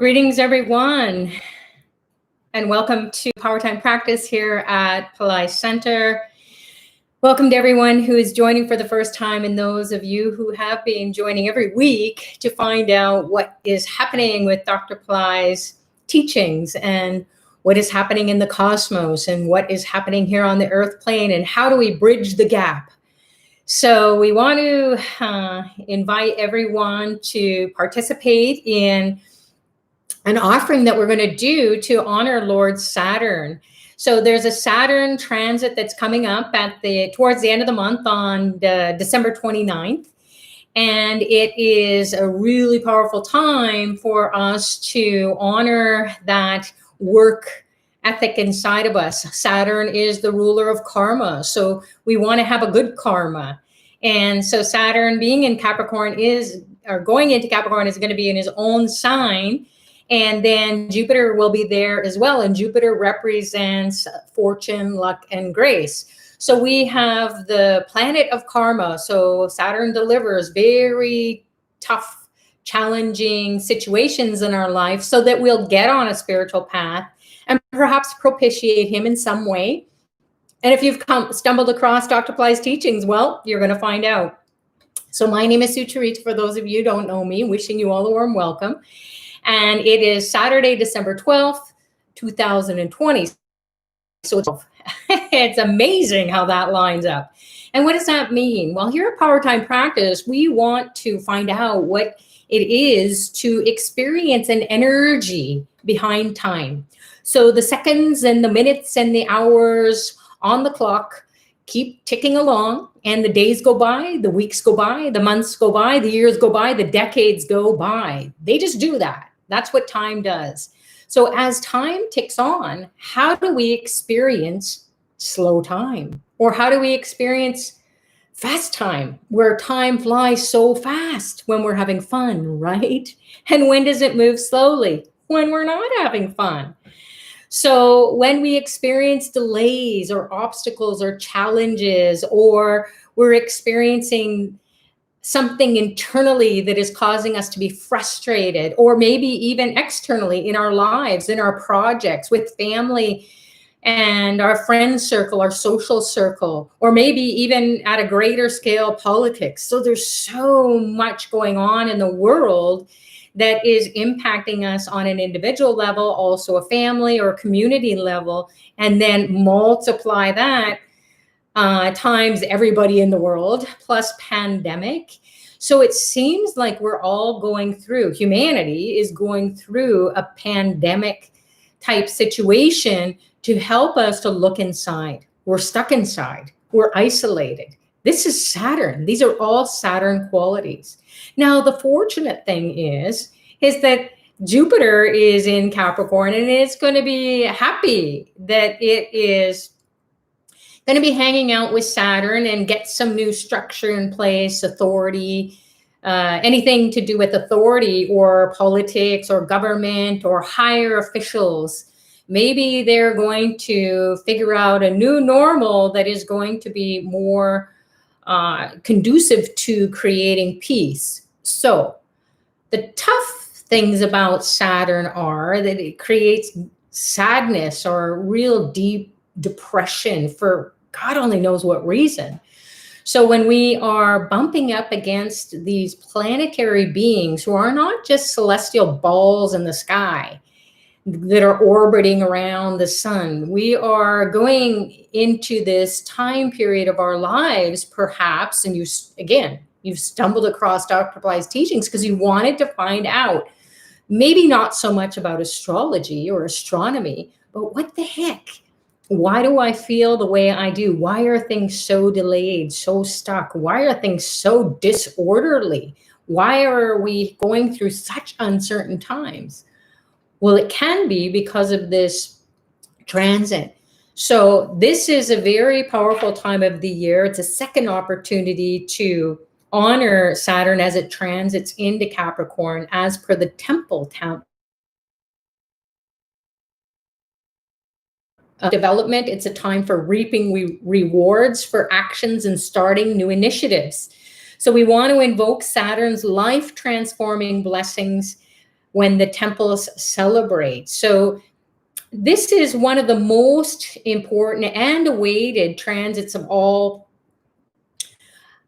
Greetings, everyone, and welcome to Powertime practice here at Pillai Center. Welcome to everyone who is joining for the first time and those of you who have been joining every week to find out what is happening with Dr. Pillai's teachings and what is happening in the cosmos and what is happening here on the earth plane and how do we bridge the gap. So we want to invite everyone to participate in an offering that we're going to do to honor Lord Saturn. So there's a Saturn transit that's coming up towards the end of the month on December 29th. And it is a really powerful time for us to honor that work ethic inside of us. Saturn is the ruler of karma. So we want to have a good karma. And so Saturn being in Capricorn going into Capricorn is going to be in his own sign. And then Jupiter will be there as well. And Jupiter represents fortune, luck, and grace. So we have the planet of karma. So Saturn delivers very tough, challenging situations in our life so that we'll get on a spiritual path and perhaps propitiate him in some way. And if you've stumbled across Dr. Pillai's teachings, well, you're going to find out. So my name is Sucharita. For those of you who don't know me, wishing you all a warm welcome. And it is Saturday, December 12th, 2020. So it's amazing how that lines up. And what does that mean? Well, here at Powertime Practice, we want to find out what it is to experience an energy behind time. So the seconds and the minutes and the hours on the clock keep ticking along, and the days go by, the weeks go by, the months go by, the years go by, the decades go by. They just do that. That's what time does. So as time ticks on, how do we experience slow time? Or how do we experience fast time, where time flies so fast when we're having fun, right? And when does it move slowly? When we're not having fun. So when we experience delays or obstacles or challenges, or we're experiencing something internally that is causing us to be frustrated, or maybe even externally in our lives, in our projects, with family and our friend circle, our social circle, or maybe even at a greater scale, politics. So there's so much going on in the world that is impacting us on an individual level, also a family or community level, and then multiply that times everybody in the world, plus pandemic. So it seems like humanity is going through a pandemic type situation to help us to look inside. We're stuck inside. We're isolated. This is Saturn. These are all Saturn qualities. Now, the fortunate thing is that Jupiter is in Capricorn, and it's going to be happy that it is going to be hanging out with Saturn and get some new structure in place, authority, anything to do with authority or politics or government or higher officials. Maybe they're going to figure out a new normal that is going to be more conducive to creating peace. So the tough things about Saturn are that it creates sadness or real deep depression for God only knows what reason. So when we are bumping up against these planetary beings who are not just celestial balls in the sky that are orbiting around the sun, we are going into this time period of our lives, perhaps, and you've stumbled across Dr. Pillai's teachings because you wanted to find out, maybe not so much about astrology or astronomy, but what the heck? Why do I feel the way I do? Why are things so delayed, so stuck? Why are things so disorderly? Why are we going through such uncertain times? Well, it can be because of this transit. So this is a very powerful time of the year. It's a second opportunity to honor Saturn as it transits into Capricorn as per the temple development. It's a time for reaping rewards for actions and starting new initiatives. So we want to invoke Saturn's life transforming blessings when the temples celebrate. So this is one of the most important and awaited transits of all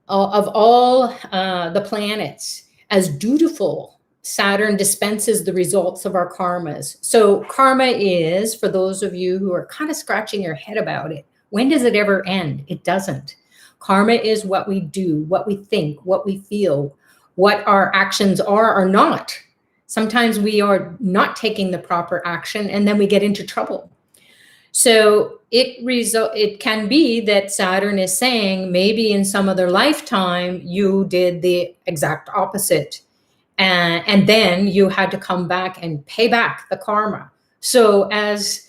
the planets. As dutiful, Saturn dispenses the results of our karmas. So karma is, for those of you who are kind of scratching your head about it, when does it ever end? It doesn't. Karma is what we do, what we think, what we feel, what our actions are or not. Sometimes we are not taking the proper action and then we get into trouble. So it can be that Saturn is saying maybe in some other lifetime you did the exact opposite, and then you had to come back and pay back the karma. So as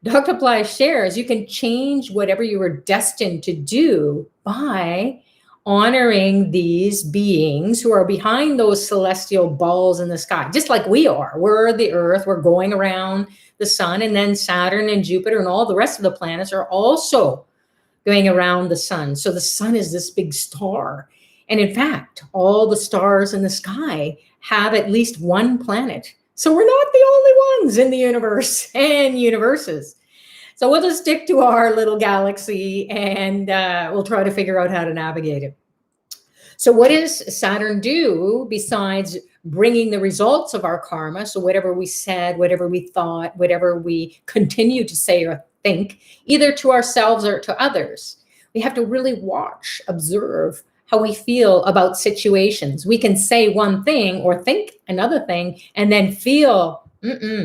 Dr. Pillai shares, you can change whatever you were destined to do by honoring these beings who are behind those celestial balls in the sky, just like we are. We're the Earth, we're going around the sun, and then Saturn and Jupiter and all the rest of the planets are also going around the sun. So the sun is this big star. And in fact, all the stars in the sky have at least one planet. So we're not the only ones in the universe and universes. So we'll just stick to our little galaxy and we'll try to figure out how to navigate it. So what does Saturn do besides bringing the results of our karma? So whatever we said, whatever we thought, whatever we continue to say or think, either to ourselves or to others, we have to really watch, observe how we feel about situations. We can say one thing or think another thing and then feel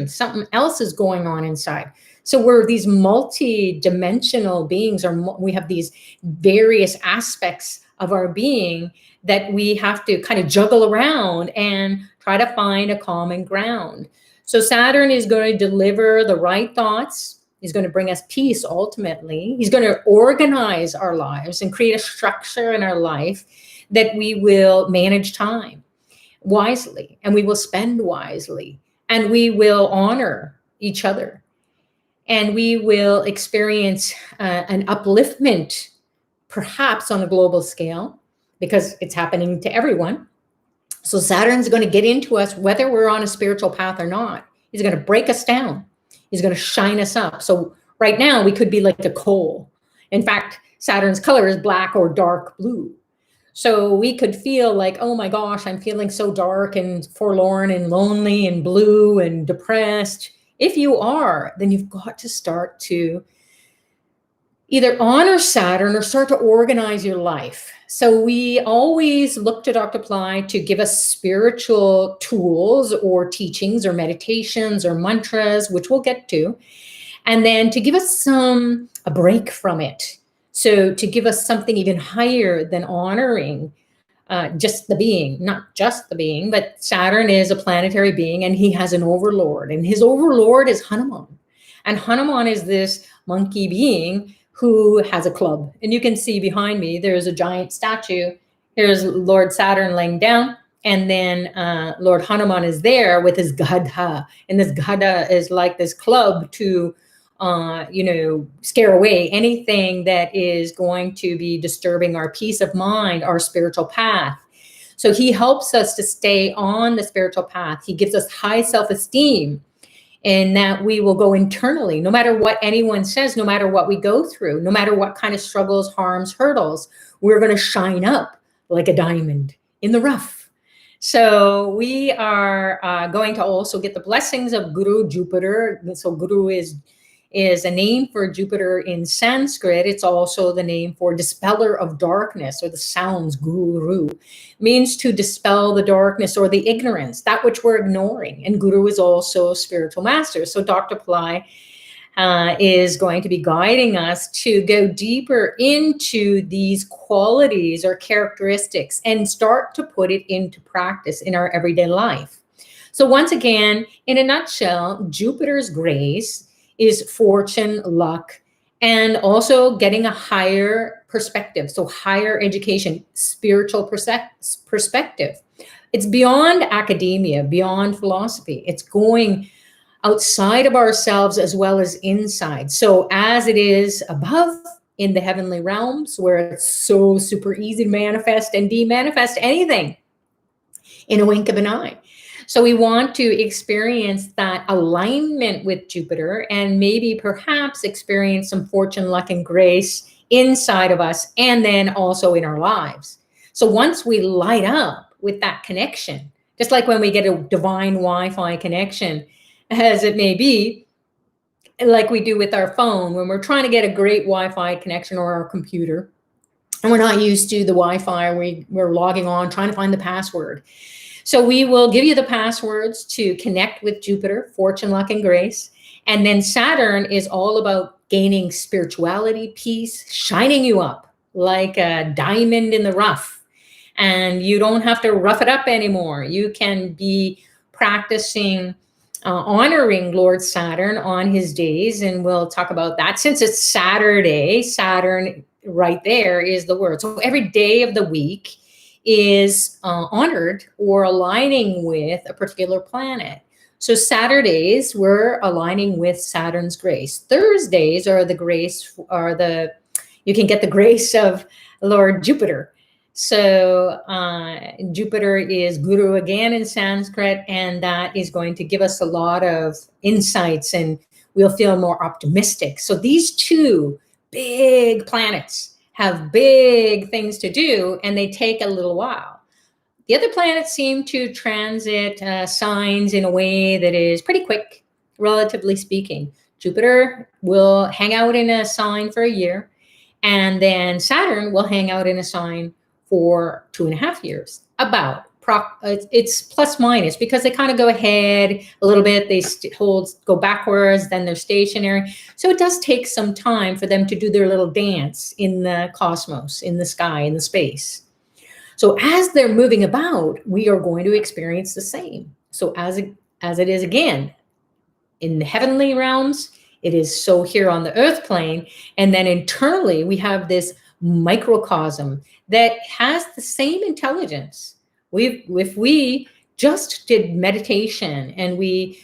something else is going on inside. So we're these multi-dimensional beings, or we have these various aspects of our being that we have to kind of juggle around and try to find a common ground. So Saturn is going to deliver the right thoughts. He's going to bring us peace ultimately. He's going to organize our lives and create a structure in our life that we will manage time wisely, and we will spend wisely, and we will honor each other. And we will experience an upliftment, perhaps on a global scale, because it's happening to everyone. So Saturn's going to get into us, whether we're on a spiritual path or not. He's going to break us down. He's going to shine us up. So right now we could be like a coal. In fact, Saturn's color is black or dark blue. So we could feel like, oh my gosh, I'm feeling so dark and forlorn and lonely and blue and depressed. If you are, then you've got to start to either honor Saturn or start to organize your life. So we always look to Dr. Pillai to give us spiritual tools or teachings or meditations or mantras, which we'll get to, and then to give us a break from it. So to give us something even higher than honoring just the being, not just the being, but Saturn is a planetary being and he has an overlord, and his overlord is Hanuman. And Hanuman is this monkey being who has a club. And you can see behind me, there's a giant statue. Here's Lord Saturn laying down, and then Lord Hanuman is there with his Gada. And this Gada is like this club to scare away anything that is going to be disturbing our peace of mind, our spiritual path. So he helps us to stay on the spiritual path. He gives us high self-esteem, and that we will go internally, no matter what anyone says, no matter what we go through, no matter what kind of struggles, harms, hurdles, we're going to shine up like a diamond in the rough. So we are going to also get the blessings of Guru Jupiter. So Guru is a name for Jupiter in Sanskrit. It's also the name for dispeller of darkness, or the sounds guru means to dispel the darkness or the ignorance, that which we're ignoring. And Guru is also spiritual master. So Dr. Pillai is going to be guiding us to go deeper into these qualities or characteristics and start to put it into practice in our everyday life. So once again, in a nutshell, Jupiter's grace is fortune, luck, and also getting a higher perspective. So higher education, spiritual perspective. It's beyond academia, beyond philosophy. It's going outside of ourselves as well as inside. So as it is above in the heavenly realms, where it's so super easy to manifest and de-manifest anything in a wink of an eye. So we want to experience that alignment with Jupiter and maybe perhaps experience some fortune, luck, and grace inside of us and then also in our lives. So once we light up with that connection, just like when we get a divine Wi-Fi connection, as it may be, like we do with our phone, when we're trying to get a great Wi-Fi connection or our computer, and we're not used to the Wi-Fi, we're logging on, trying to find the password. So we will give you the passwords to connect with Jupiter, fortune, luck, and grace. And then Saturn is all about gaining spirituality, peace, shining you up like a diamond in the rough. And you don't have to rough it up anymore. You can be practicing honoring Lord Saturn on his days. And we'll talk about that. Since it's Saturday, Saturn right there is the word. So every day of the week is honored or aligning with a particular planet. So Saturdays, we're aligning with Saturn's grace. Thursdays are you can get the grace of Lord Jupiter. So Jupiter is Guru again in Sanskrit, and that is going to give us a lot of insights and we'll feel more optimistic. So these two big planets have big things to do and they take a little while. The other planets seem to transit signs in a way that is pretty quick, relatively speaking. Jupiter will hang out in a sign for a year, and then Saturn will hang out in a sign for 2.5 years, about. It's plus minus because they kind of go ahead a little bit. They go backwards, then they're stationary. So it does take some time for them to do their little dance in the cosmos, in the sky, in the space. So as they're moving about, we are going to experience the same. So as it is again, in the heavenly realms, it is so here on the earth plane. And then internally, we have this microcosm that has the same intelligence. If we just did meditation and we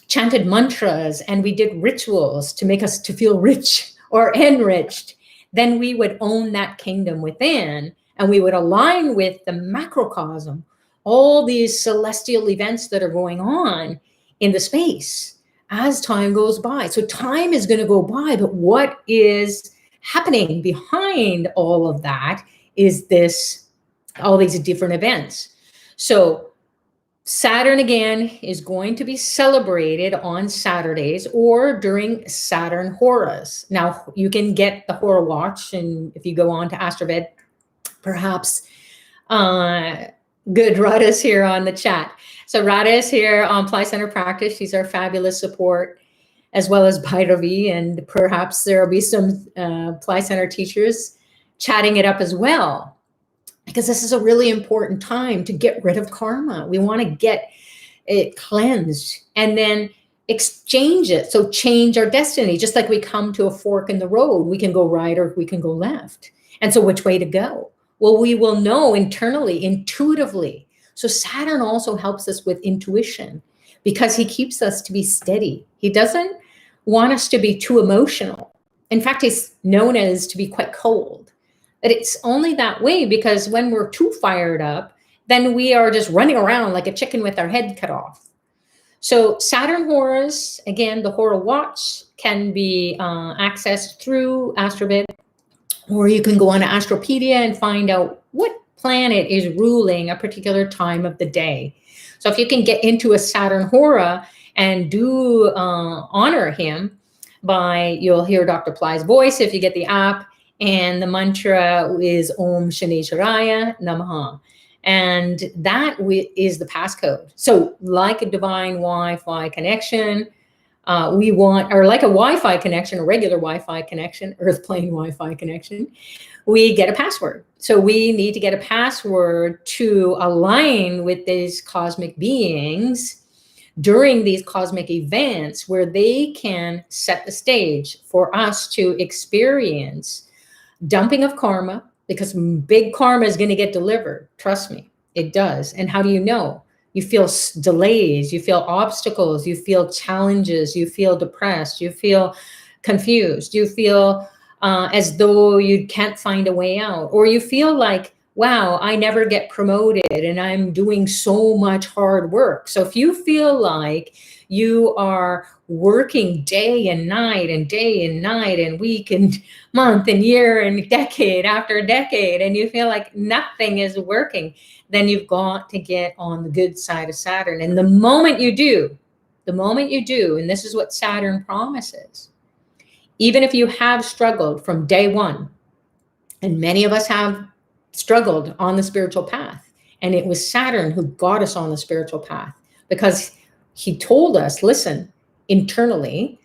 chanted mantras and we did rituals to make us to feel rich or enriched, then we would own that kingdom within and we would align with the macrocosm, all these celestial events that are going on in the space as time goes by. So time is going to go by, but what is happening behind all of that is all these different events. So Saturn again is going to be celebrated on Saturdays or during Saturn Horas. Now you can get the Hora watch, and if you go on to Astroved, perhaps good Radha's here on the chat. So Radha is here on Pillai Center Practice. She's our fabulous support, as well as Bhairavi, and perhaps there will be some Pillai Center teachers chatting it up as well, because this is a really important time to get rid of karma. We want to get it cleansed and then exchange it. So change our destiny, just like we come to a fork in the road. We can go right or we can go left. And so which way to go? Well, we will know internally, intuitively. So Saturn also helps us with intuition because he keeps us to be steady. He doesn't want us to be too emotional. In fact, he's known as to be quite cold. But it's only that way because when we're too fired up, then we are just running around like a chicken with our head cut off. So Saturn Horas, again, the Hora watch can be accessed through Astroved, or you can go on to Astropedia and find out what planet is ruling a particular time of the day. So if you can get into a Saturn Hora and do honor him you'll hear Dr. Pillai's voice if you get the app. And the mantra is Om Shanisharaya Namaha. And that is the passcode. So like a divine Wi-Fi connection, or like a Wi-Fi connection, a regular Wi-Fi connection, earth plane Wi-Fi connection, we get a password. So we need to get a password to align with these cosmic beings during these cosmic events where they can set the stage for us to experience dumping of karma, because big karma is going to get delivered. Trust me, it does. And how do you know? You feel delays, you feel obstacles, you feel challenges, you feel depressed, you feel confused, you feel as though you can't find a way out, or you feel like wow, I never get promoted and I'm doing so much hard work. So if you feel like you are working day and night and day and night and week and month and year and decade after decade, and you feel like nothing is working, then you've got to get on the good side of Saturn. And the moment you do, and this is what Saturn promises, even if you have struggled from day one, and many of us have struggled on the spiritual path, and it was Saturn who got us on the spiritual path, because he told us, listen, internally,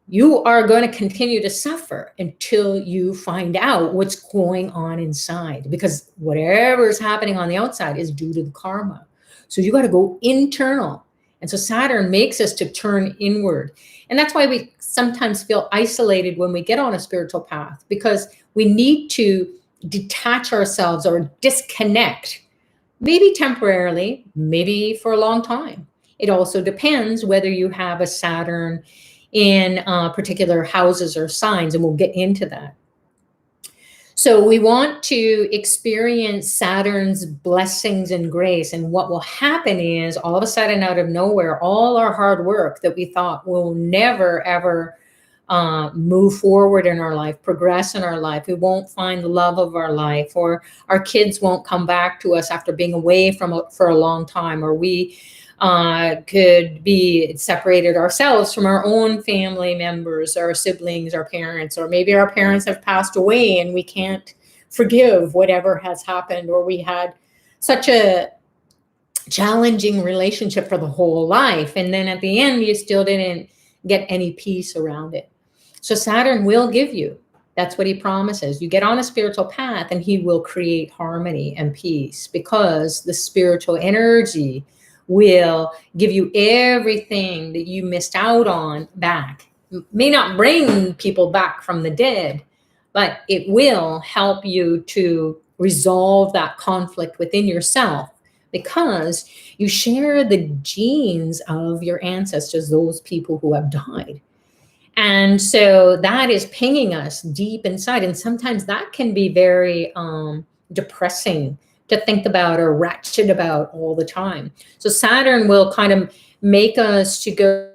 you are going to continue to suffer until you find out what's going on inside, because whatever is happening on the outside is due to the karma. So you got to go internal. And so Saturn makes us to turn inward. And that's why we sometimes feel isolated when we get on a spiritual path, because we need to detach ourselves or disconnect, maybe temporarily, maybe for a long time. It also depends whether you have a Saturn in particular houses or signs, and we'll get into that. So we want to experience Saturn's blessings and grace. And what will happen is, all of a sudden, out of nowhere, all our hard work that we thought will never, ever move forward in our life, progress in our life, we won't find the love of our life, or our kids won't come back to us after being away for a long time, or we could be separated ourselves from our own family members, our siblings, our parents, or maybe our parents have passed away and we can't forgive whatever has happened, or we had such a challenging relationship for the whole life, and then at the end you still didn't get any peace around it. So Saturn will give you, that's what he promises. You get on a spiritual path and he will create harmony and peace, because the spiritual energy will give you everything that you missed out on back. It may not bring people back from the dead, but it will help you to resolve that conflict within yourself, because you share the genes of your ancestors, those people who have died. And so that is pinging us deep inside. And sometimes that can be very depressing to think about or ratchet about all the time. So Saturn will kind of make us to go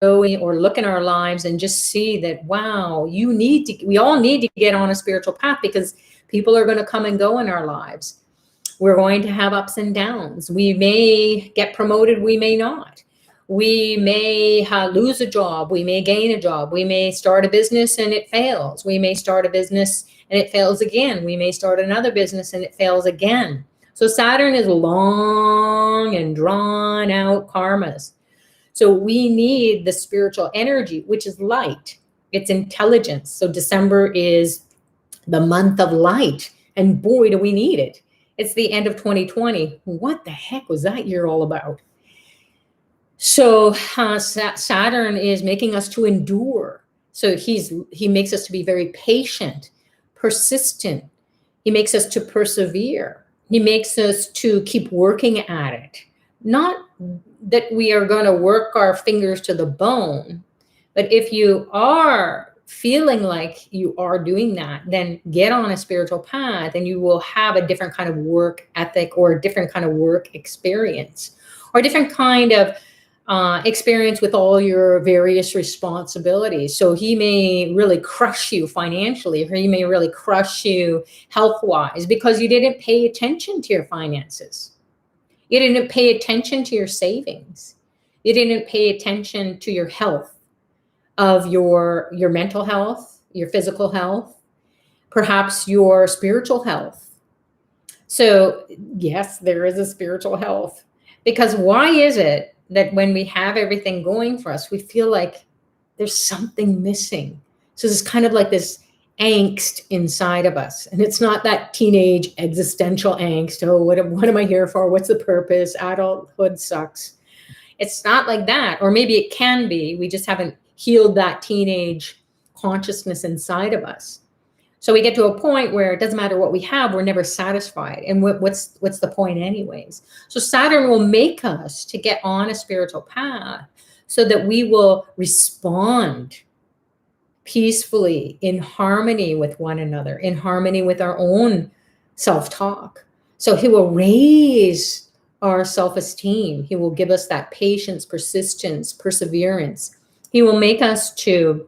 or look in our lives and just see that, wow, we all need to get on a spiritual path, because people are going to come and go in our lives. We're going to have ups and downs. We may get promoted, we may not. We may lose a job, we may gain a job. We may start a business and it fails. We may start a business and it fails again. We may start another business and it fails again. So Saturn is long and drawn out karmas. So we need the spiritual energy, which is light. It's intelligence. So December is the month of light. And boy, do we need it. It's the end of 2020. What the heck was that year all about? So Saturn is making us to endure. So he makes us to be very patient, persistent. He makes us to persevere. He makes us to keep working at it. Not that we are going to work our fingers to the bone, but if you are feeling like you are doing that, then get on a spiritual path and you will have a different kind of work ethic, or a different kind of work experience, or a different kind of experience with all your various responsibilities. So he may really crush you financially, or he may really crush you health-wise, because you didn't pay attention to your finances. You didn't pay attention to your savings. You didn't pay attention to your health, of your mental health, your physical health, perhaps your spiritual health. So yes, there is a spiritual health, because why is it that when we have everything going for us, we feel like there's something missing? So there's kind of like this angst inside of us. And it's not that teenage existential angst. Oh, what am I here for? What's the purpose? Adulthood sucks. It's not like that. Or maybe it can be. We just haven't healed that teenage consciousness inside of us. So we get to a point where it doesn't matter what we have, we're never satisfied. And what's the point anyways? So Saturn will make us to get on a spiritual path so that we will respond peacefully, in harmony with one another, in harmony with our own self-talk. So he will raise our self-esteem. He will give us that patience, persistence, perseverance. He will make us to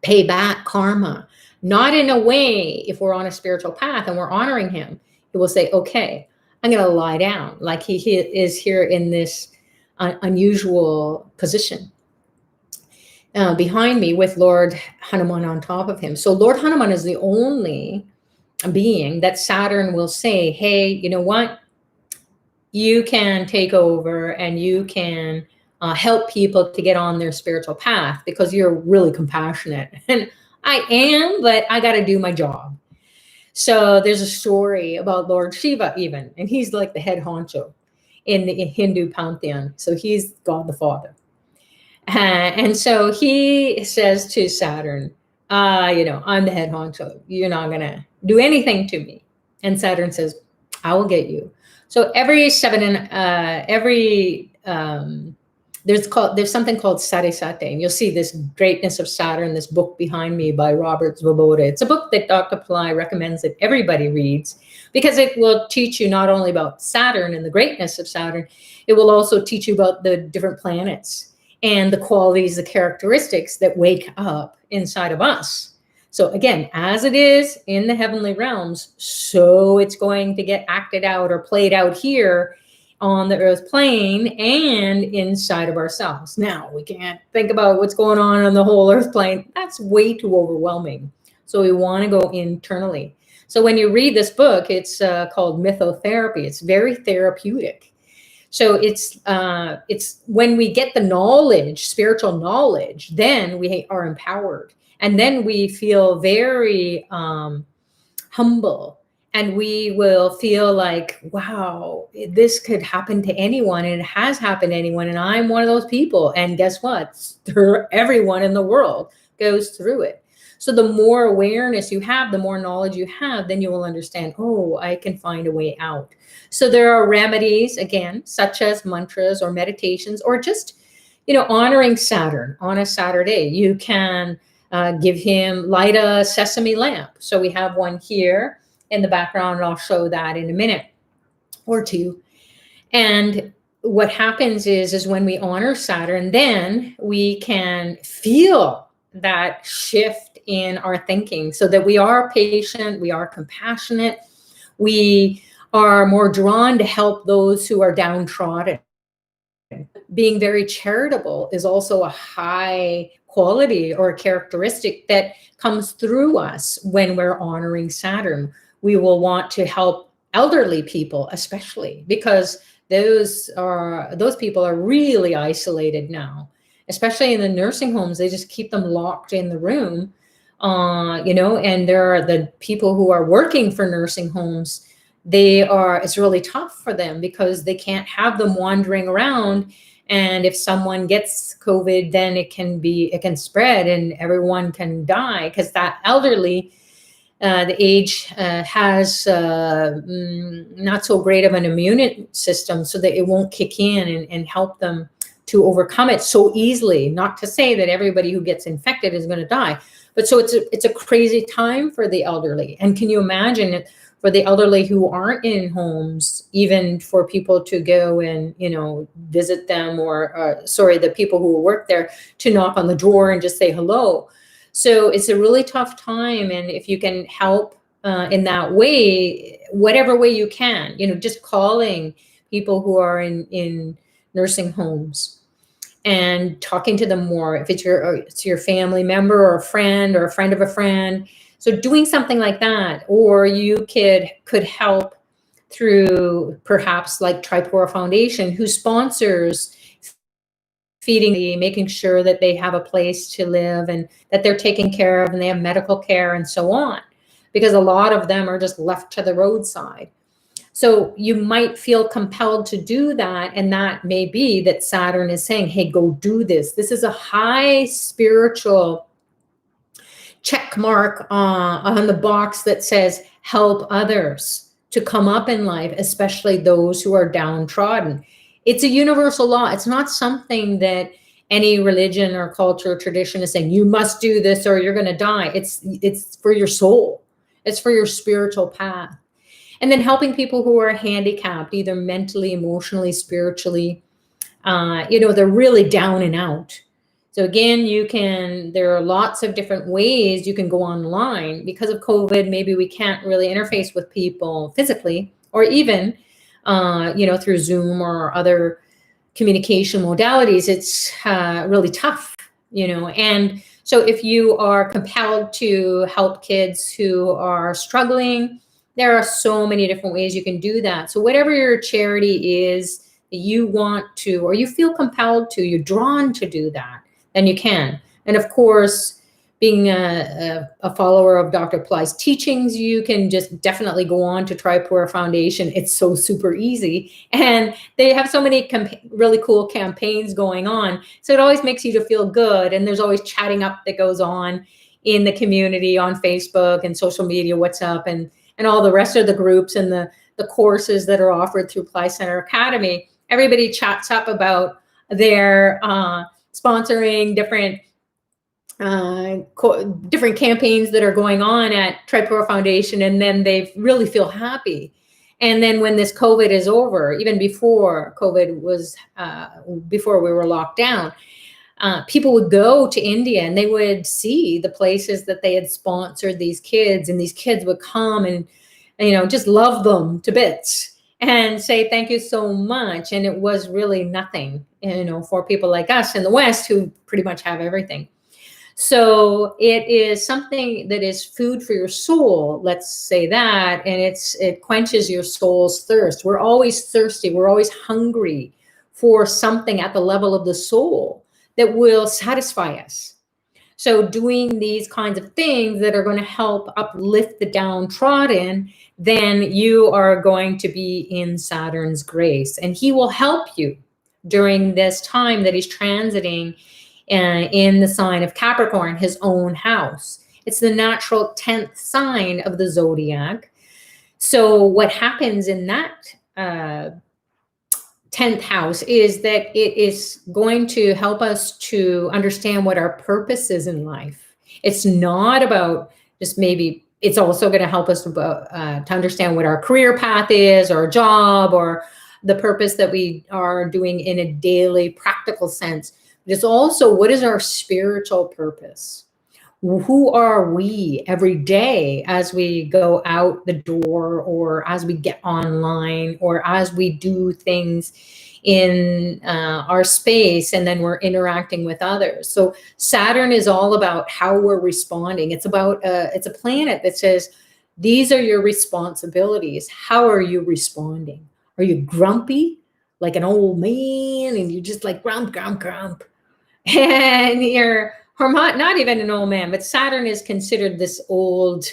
pay back karma, not in a way, if we're on a spiritual path and we're honoring him, he will say, okay, I'm going to lie down, like he is here in this unusual position behind me with Lord Hanuman on top of him. So Lord Hanuman is the only being that Saturn will say, hey, you know what? You can take over and you can help people to get on their spiritual path because you're really compassionate. And I am, but I got to do my job. So there's a story about Lord Shiva even, and he's like the head honcho in the Hindu pantheon. So he's God the Father. And so he says to Saturn, I'm the head honcho. You're not going to do anything to me. And Saturn says, I will get you. So every there's something called Sarisate, and you'll see this Greatness of Saturn, this book behind me by Robert Svoboda. It's a book that Dr. Pillai recommends that everybody reads because it will teach you not only about Saturn and the greatness of Saturn, it will also teach you about the different planets and the qualities, the characteristics that wake up inside of us. So again, as it is in the heavenly realms, so it's going to get acted out or played out here on the earth plane and inside of ourselves. Now, we can't think about what's going on the whole earth plane. That's way too overwhelming. So we want to go internally. So when you read this book, it's called Mythotherapy. It's very therapeutic. So it's when we get the knowledge, spiritual knowledge, then we are empowered. And then we feel very humble, and we will feel like, wow, this could happen to anyone, and it has happened to anyone, and I'm one of those people. And guess what? Everyone in the world goes through it. So the more awareness you have, the more knowledge you have, then you will understand, oh, I can find a way out. So there are remedies, again, such as mantras or meditations, or just, honoring Saturn on a Saturday. You can light a sesame lamp. So we have one here in the background, and I'll show that in a minute or two. And what happens is when we honor Saturn, then we can feel that shift in our thinking so that we are patient, we are compassionate, we are more drawn to help those who are downtrodden. Being very charitable is also a high quality or a characteristic that comes through us when we're honoring Saturn. We will want to help elderly people, especially because those people are really isolated now, especially in the nursing homes. They just keep them locked in the room, and there are the people who are working for nursing homes. It's really tough for them because they can't have them wandering around. And if someone gets COVID, then it can spread and everyone can die because that elderly, the age has not so great of an immune system, so that it won't kick in and help them to overcome it so easily. Not to say that everybody who gets infected is going to die, but so it's a crazy time for the elderly. And can you imagine it? For the elderly who aren't in homes, even for people to go and, visit them or, the people who work there to knock on the door and just say hello. So it's a really tough time. And if you can help in that way, whatever way you can, just calling people who are in nursing homes and talking to them more, if it's your family member or a friend of a friend. So doing something like that, or you could help through perhaps like Tripura Foundation, who sponsors feeding, making sure that they have a place to live and that they're taken care of and they have medical care and so on, because a lot of them are just left to the roadside. So you might feel compelled to do that, and that may be that Saturn is saying, hey, go do this. This is a high spiritual check mark on the box that says help others to come up in life, especially those who are downtrodden. It's a universal law. It's not something that any religion or culture or tradition is saying you must do this or you're going to die. It's for your soul. It's for your spiritual path. And then helping people who are handicapped, either mentally, emotionally, spiritually, they're really down and out. So again, there are lots of different ways you can go online. Because of COVID, maybe we can't really interface with people physically, or even, through Zoom or other communication modalities. It's really tough, and so if you are compelled to help kids who are struggling, there are so many different ways you can do that. So whatever your charity is that you want to, or you feel compelled to, you're drawn to do that, then you can. And of course, being a follower of Dr. Pillai's teachings, you can just definitely go on to Tripura Foundation. It's so super easy. And they have so many really cool campaigns going on. So it always makes you to feel good. And there's always chatting up that goes on in the community on Facebook and social media, WhatsApp, and all the rest of the groups and the courses that are offered through Pillai Center Academy. Everybody chats up about their sponsoring different campaigns that are going on at Tripura Foundation, and then they really feel happy. And then when this COVID is over, even before COVID was, before we were locked down, people would go to India and they would see the places that they had sponsored these kids, and these kids would come and just love them to bits and say thank you so much. And it was really nothing, for people like us in the West who pretty much have everything. So it is something that is food for your soul, let's say that, and it quenches your soul's thirst. We're always thirsty. We're always hungry for something at the level of the soul that will satisfy us. So doing these kinds of things that are going to help uplift the downtrodden, then you are going to be in Saturn's grace, and he will help you during this time that he's transiting in the sign of Capricorn, his own house. It's the natural 10th sign of the zodiac. So what happens in that 10th house is that it is going to help us to understand what our purpose is in life. It's not about just maybe, it's also going to help us to understand what our career path is, or job, or the purpose that we are doing in a daily practical sense. It's also, what is our spiritual purpose? Who are we every day as we go out the door, or as we get online, or as we do things in our space, and then we're interacting with others? So Saturn is all about how we're responding. It's about, it's a planet that says, these are your responsibilities. How are you responding? Are you grumpy like an old man, and you're just like grump, grump, grump? And you're not even an old man, but Saturn is considered this old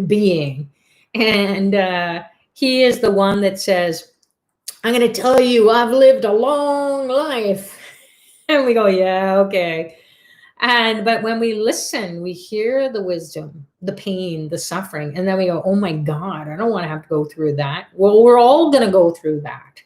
being. And he is the one that says, I'm going to tell you, I've lived a long life. And we go, yeah, okay. But when we listen, we hear the wisdom, the pain, the suffering, and then we go, oh my God, I don't want to have to go through that. Well, we're all going to go through that.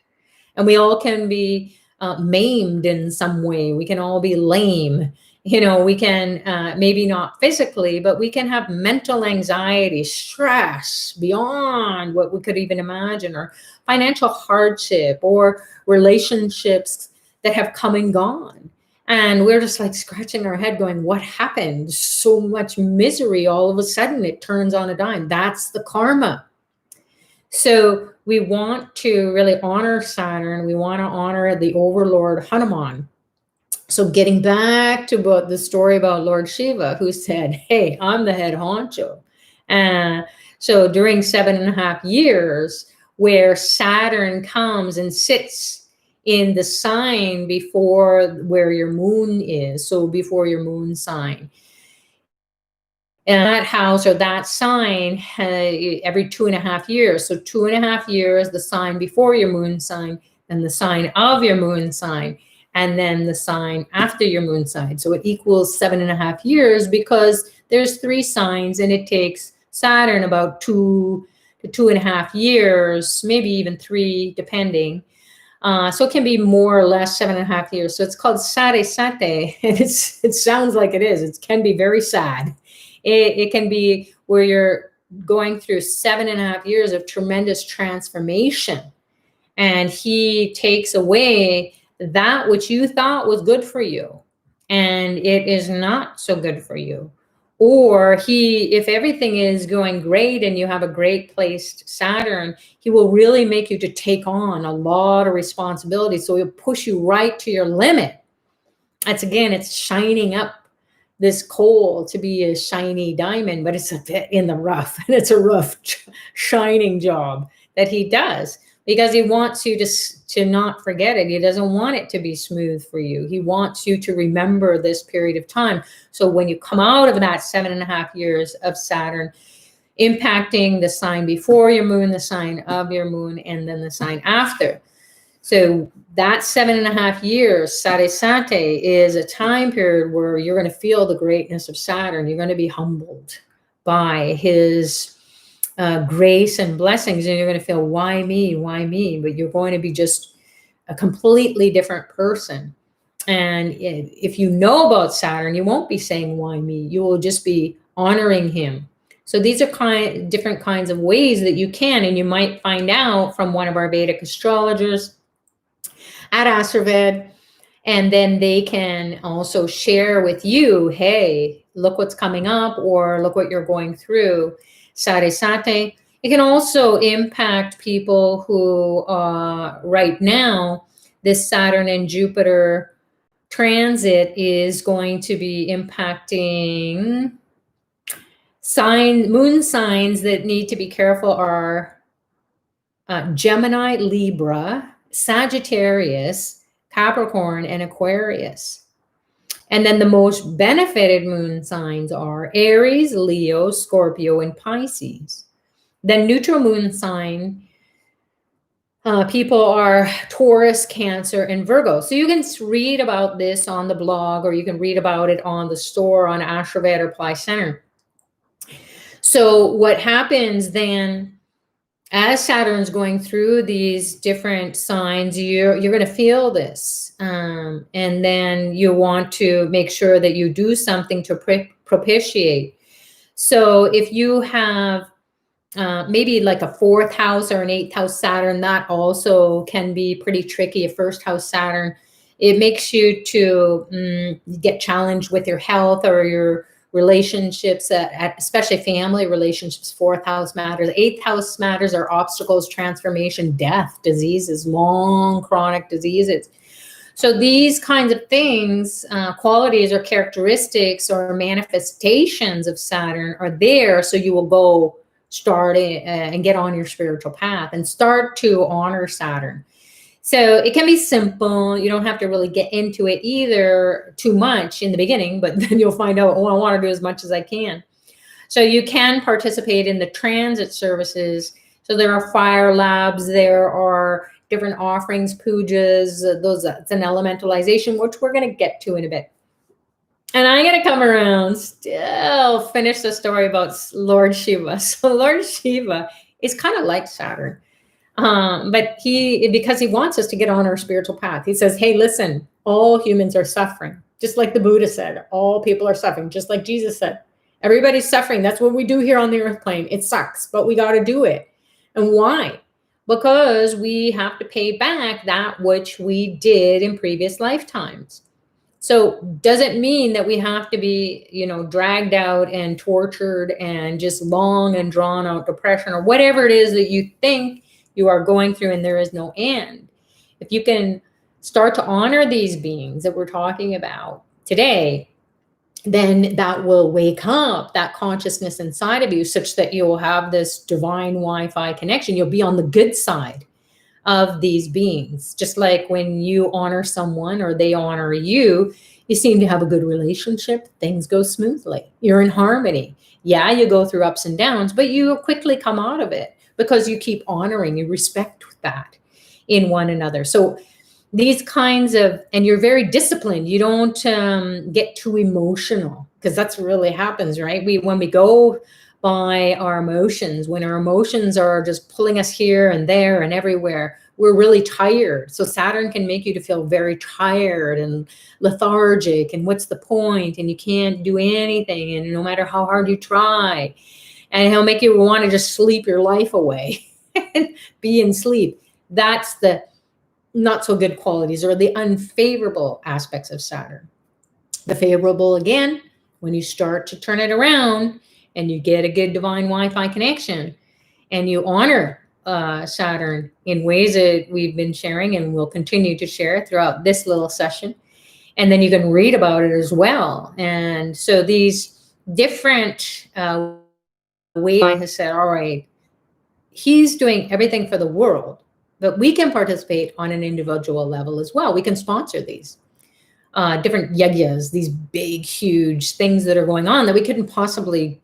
And we all can be maimed in some way. We can all be lame. We can, maybe not physically, but we can have mental anxiety, stress beyond what we could even imagine, or financial hardship, or relationships that have come and gone. And we're just like scratching our head going, what happened? So much misery all of a sudden, it turns on a dime. That's the karma. So we want to really honor Saturn. We want to honor the overlord Hanuman. So getting back to the story about Lord Shiva, who said, hey, I'm the head honcho. So during 7.5 years, where Saturn comes and sits in the sign before where your moon is, so before your moon sign, and that house or that sign every 2.5 years. So 2.5 years, the sign before your moon sign, and the sign of your moon sign, and then the sign after your moon sign. So it equals 7.5 years, because there's 3 signs, and it takes Saturn about 2 to 2.5 years, maybe even 3, depending. So it can be more or less 7.5 years. So it's called Sade Sate, and it sounds like it is. It can be very sad. It can be where you're going through 7.5 years of tremendous transformation. And he takes away that which you thought was good for you, and it is not so good for you. Or if everything is going great and you have a great placed Saturn, he will really make you to take on a lot of responsibility. So he'll push you right to your limit. It's shining up this coal to be a shiny diamond, but it's a bit in the rough, and it's a rough shining job that he does, because he wants you to not forget it. He doesn't want it to be smooth for you. He wants you to remember this period of time. So when you come out of that 7.5 years of Saturn impacting the sign before your moon, the sign of your moon, and then the sign after. So that 7.5 years, Saresate, is a time period where you're going to feel the greatness of Saturn. You're going to be humbled by his grace and blessings, and you're going to feel, why me, why me? But you're going to be just a completely different person. And if you know about Saturn, you won't be saying, why me? You will just be honoring him. So these are different kinds of ways that you can, and you might find out from one of our Vedic astrologers at Astroved, and then they can also share with you, hey, look what's coming up, or look what you're going through. Saresate. It can also impact people who right now, this Saturn and Jupiter transit is going to be impacting moon signs that need to be careful are Gemini, Libra, Sagittarius, Capricorn, and Aquarius. And then the most benefited moon signs are Aries, Leo, Scorpio, and Pisces. Then neutral moon sign people are Taurus, Cancer, and Virgo. So you can read about this on the blog, or you can read about it on the store on Astroved or Pillai Center. So what happens then, as Saturn's going through these different signs, you're going to feel this. And then you want to make sure that you do something to propitiate. So if you have maybe like a 4th house or an 8th house Saturn, that also can be pretty tricky. A 1st house Saturn, it makes you to get challenged with your health or your relationships, especially family relationships. 4th house matters. 8th house matters are obstacles, transformation, death, diseases, long chronic diseases. So these kinds of things, qualities or characteristics or manifestations of Saturn are there. So you will go start and get on your spiritual path and start to honor Saturn. So it can be simple. You don't have to really get into it either too much in the beginning, but then you'll find out, oh, I want to do as much as I can. So you can participate in the transit services. So there are fire labs, there are different offerings, pujas, it's an elementalization, which we're going to get to in a bit. And I'm going to come around, still finish the story about Lord Shiva. So Lord Shiva is kind of like Saturn. But because he wants us to get on our spiritual path, he says, hey, listen, all humans are suffering. Just like the Buddha said, all people are suffering. Just like Jesus said, everybody's suffering. That's what we do here on the earth plane. It sucks, but we got to do it. And why? Because we have to pay back that which we did in previous lifetimes. So does it mean that we have to be, dragged out and tortured and just long and drawn out depression or whatever it is that you think you are going through and there is no end? If you can start to honor these beings that we're talking about today, then that will wake up that consciousness inside of you such that you'll have this divine Wi-Fi connection. You'll be on the good side of these beings. Just like when you honor someone or they honor you, you seem to have a good relationship. Things go smoothly. You're in harmony. Yeah, you go through ups and downs, but you quickly come out of it because you keep honoring, you respect that in one another. So these kinds of, and you're very disciplined. You don't get too emotional, because that's what really happens, right? When we go by our emotions, when our emotions are just pulling us here and there and everywhere, we're really tired. So Saturn can make you to feel very tired and lethargic, and what's the point? And you can't do anything, and no matter how hard you try. and he'll make you want to just sleep your life away and be in sleep. That's the not so good qualities or the unfavorable aspects of Saturn. The favorable, again, when you start to turn it around and you get a good divine Wi-Fi connection and you honor Saturn in ways that we've been sharing and will continue to share throughout this little session. And then you can read about it as well. And so these different ways I have said, all right, he's doing everything for the world, but we can participate on an individual level as well. We can sponsor these different yagyas, these big, huge things that are going on that we couldn't possibly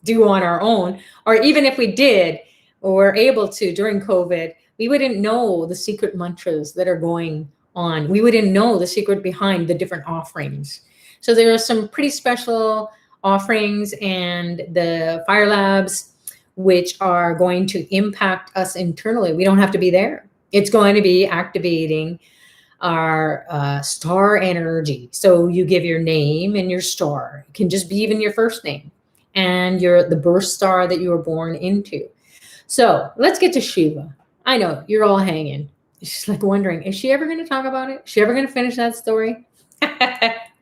do on our own. Or even if we did, or were able to during COVID, we wouldn't know the secret mantras that are going on. We wouldn't know the secret behind the different offerings. So there are some pretty special offerings and the Fire Labs, which are going to impact us internally. We don't have to be there. It's going to be activating our star energy. So you give your name and your star. It can just be even your first name and the birth star that you were born into. So let's get to Shiva. I know you're all hanging. She's like wondering, is she ever going to talk about it? Is she ever going to finish that story?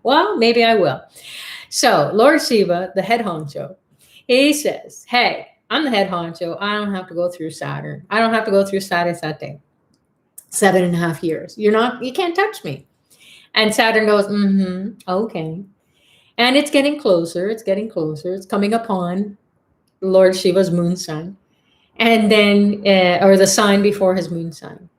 Well, maybe I will. So Lord Shiva, the head honcho, he says, hey, I'm the head honcho. I don't have to go through Saturn. I don't have to go through Saturn that day. 7.5 years. You can't touch me. And Saturn goes, okay. And it's getting closer. It's getting closer. It's coming upon Lord Shiva's moon sign. And then, or the sign before his moon sign.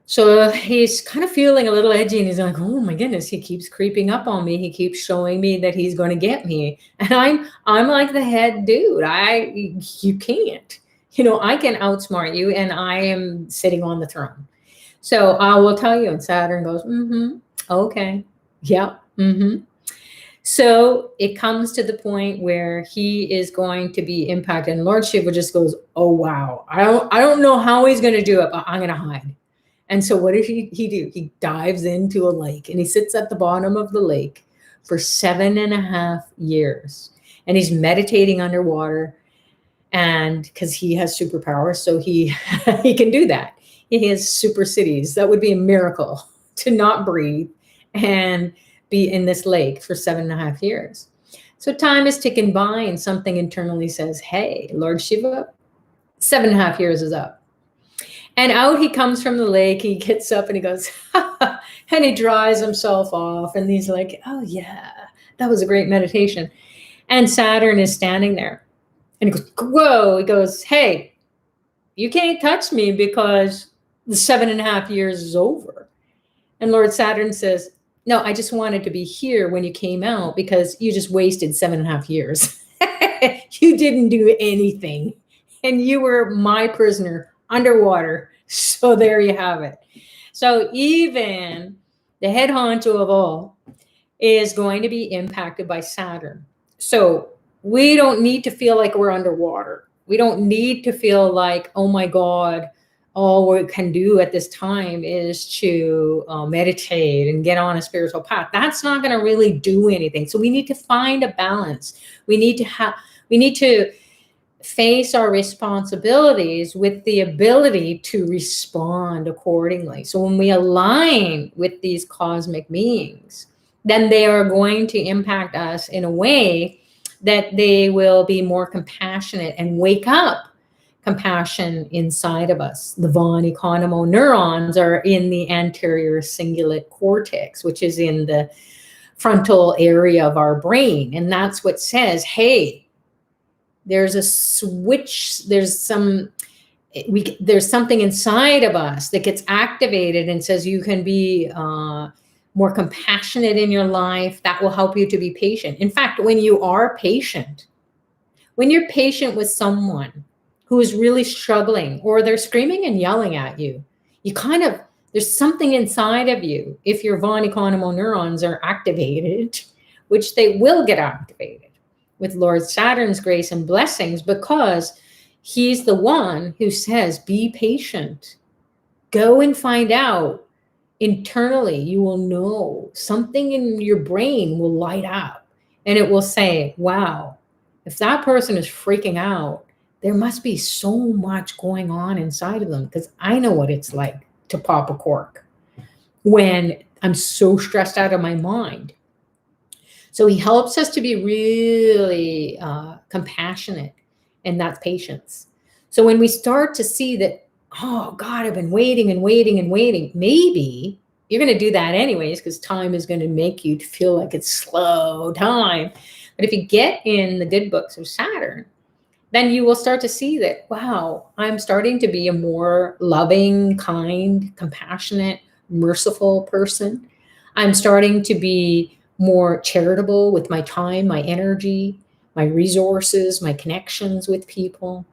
So he's kind of feeling a little edgy and he's like, oh my goodness, he keeps creeping up on me. He keeps showing me that he's going to get me. And I'm like the head dude. You can't, I can outsmart you and I am sitting on the throne. So I will tell you. And Saturn goes, okay. Yeah. So it comes to the point where he is going to be impacted. And Lord Shiva just goes, oh, wow. I don't know how he's going to do it, but I'm going to hide. And so what does he do? He dives into a lake and he sits at the bottom of the lake for 7.5 years. And he's meditating underwater. And because he has superpowers, so he can do that. He has super cities. That would be a miracle to not breathe and be in this lake for 7.5 years. So time is ticking by and something internally says, hey, Lord Shiva, 7.5 years is up. And out he comes from the lake. He gets up and he goes, and he dries himself off. And he's like, oh yeah, that was a great meditation. And Saturn is standing there. And he goes, whoa, he goes, hey, you can't touch me because the 7.5 years is over. And Lord Saturn says, no, I just wanted to be here when you came out because you just wasted 7.5 years. You didn't do anything. And you were my prisoner underwater. So there you have it. So even the head honcho of all is going to be impacted by Saturn. So we don't need to feel like we're underwater. We don't need to feel like, oh my God, all we can do at this time is to meditate and get on a spiritual path. That's not going to really do anything. So we need to find a balance. We need to face our responsibilities with the ability to respond accordingly. So when we align with these cosmic beings, then they are going to impact us in a way that they will be more compassionate and wake up compassion inside of us. The von economo neurons are in the anterior cingulate cortex, which is in the frontal area of our brain. And that's what says, hey, there's a switch, there's something inside of us that gets activated and says you can be more compassionate in your life. That will help you to be patient. In fact, when you're patient with someone who is really struggling or they're screaming and yelling at you, there's something inside of you, if your von economo neurons are activated, which they will get activated with Lord Saturn's grace and blessings, because he's the one who says, be patient. Go and find out internally. You will know something in your brain will light up and it will say, wow, if that person is freaking out, there must be so much going on inside of them, because I know what it's like to pop a cork when I'm so stressed out of my mind. So he helps us to be really compassionate, and that's patience. So when we start to see that, oh God, I've been waiting and waiting and waiting, maybe you're going to do that anyways, because time is going to make you feel like it's slow time. But if you get in the good books of Saturn, then you will start to see that, wow, I'm starting to be a more loving, kind, compassionate, merciful person. I'm starting to be more charitable with my time, my energy, my resources, my connections with people.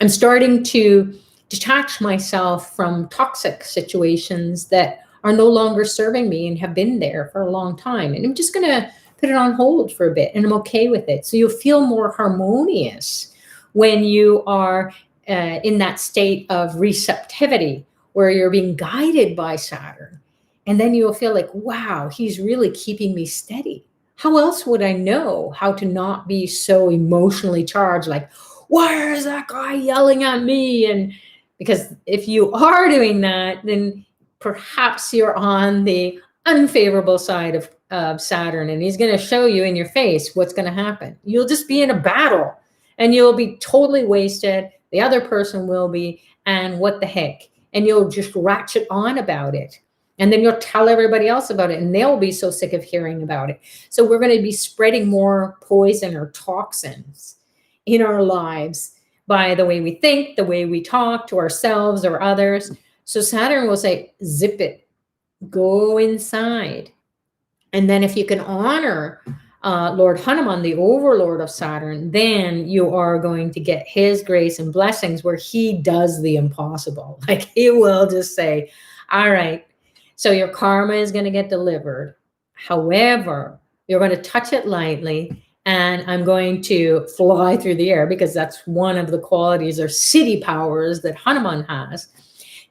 I'm starting to detach myself from toxic situations that are no longer serving me and have been there for a long time. And I'm just going to put it on hold for a bit, and I'm okay with it. So you'll feel more harmonious when you are in that state of receptivity, where you're being guided by Saturn. And then you'll feel like, wow, he's really keeping me steady. How else would I know how to not be so emotionally charged? Like, why is that guy yelling at me? And because if you are doing that, then perhaps you're on the unfavorable side of Saturn, and he's going to show you in your face what's going to happen. You'll just be in a battle, and you'll be totally wasted. The other person will be, and what the heck? And you'll just ratchet on about it. And then you'll tell everybody else about it, and they'll be so sick of hearing about it. So we're going to be spreading more poison or toxins in our lives by the way we think, the way we talk to ourselves or others. So Saturn will say, zip it, go inside. And then if you can honor Lord Hanuman, the overlord of Saturn, then you are going to get his grace and blessings, where he does the impossible. Like, he will just say, all right, so your karma is going to get delivered. However, you're going to touch it lightly, and I'm going to fly through the air, because that's one of the qualities or city powers that Hanuman has,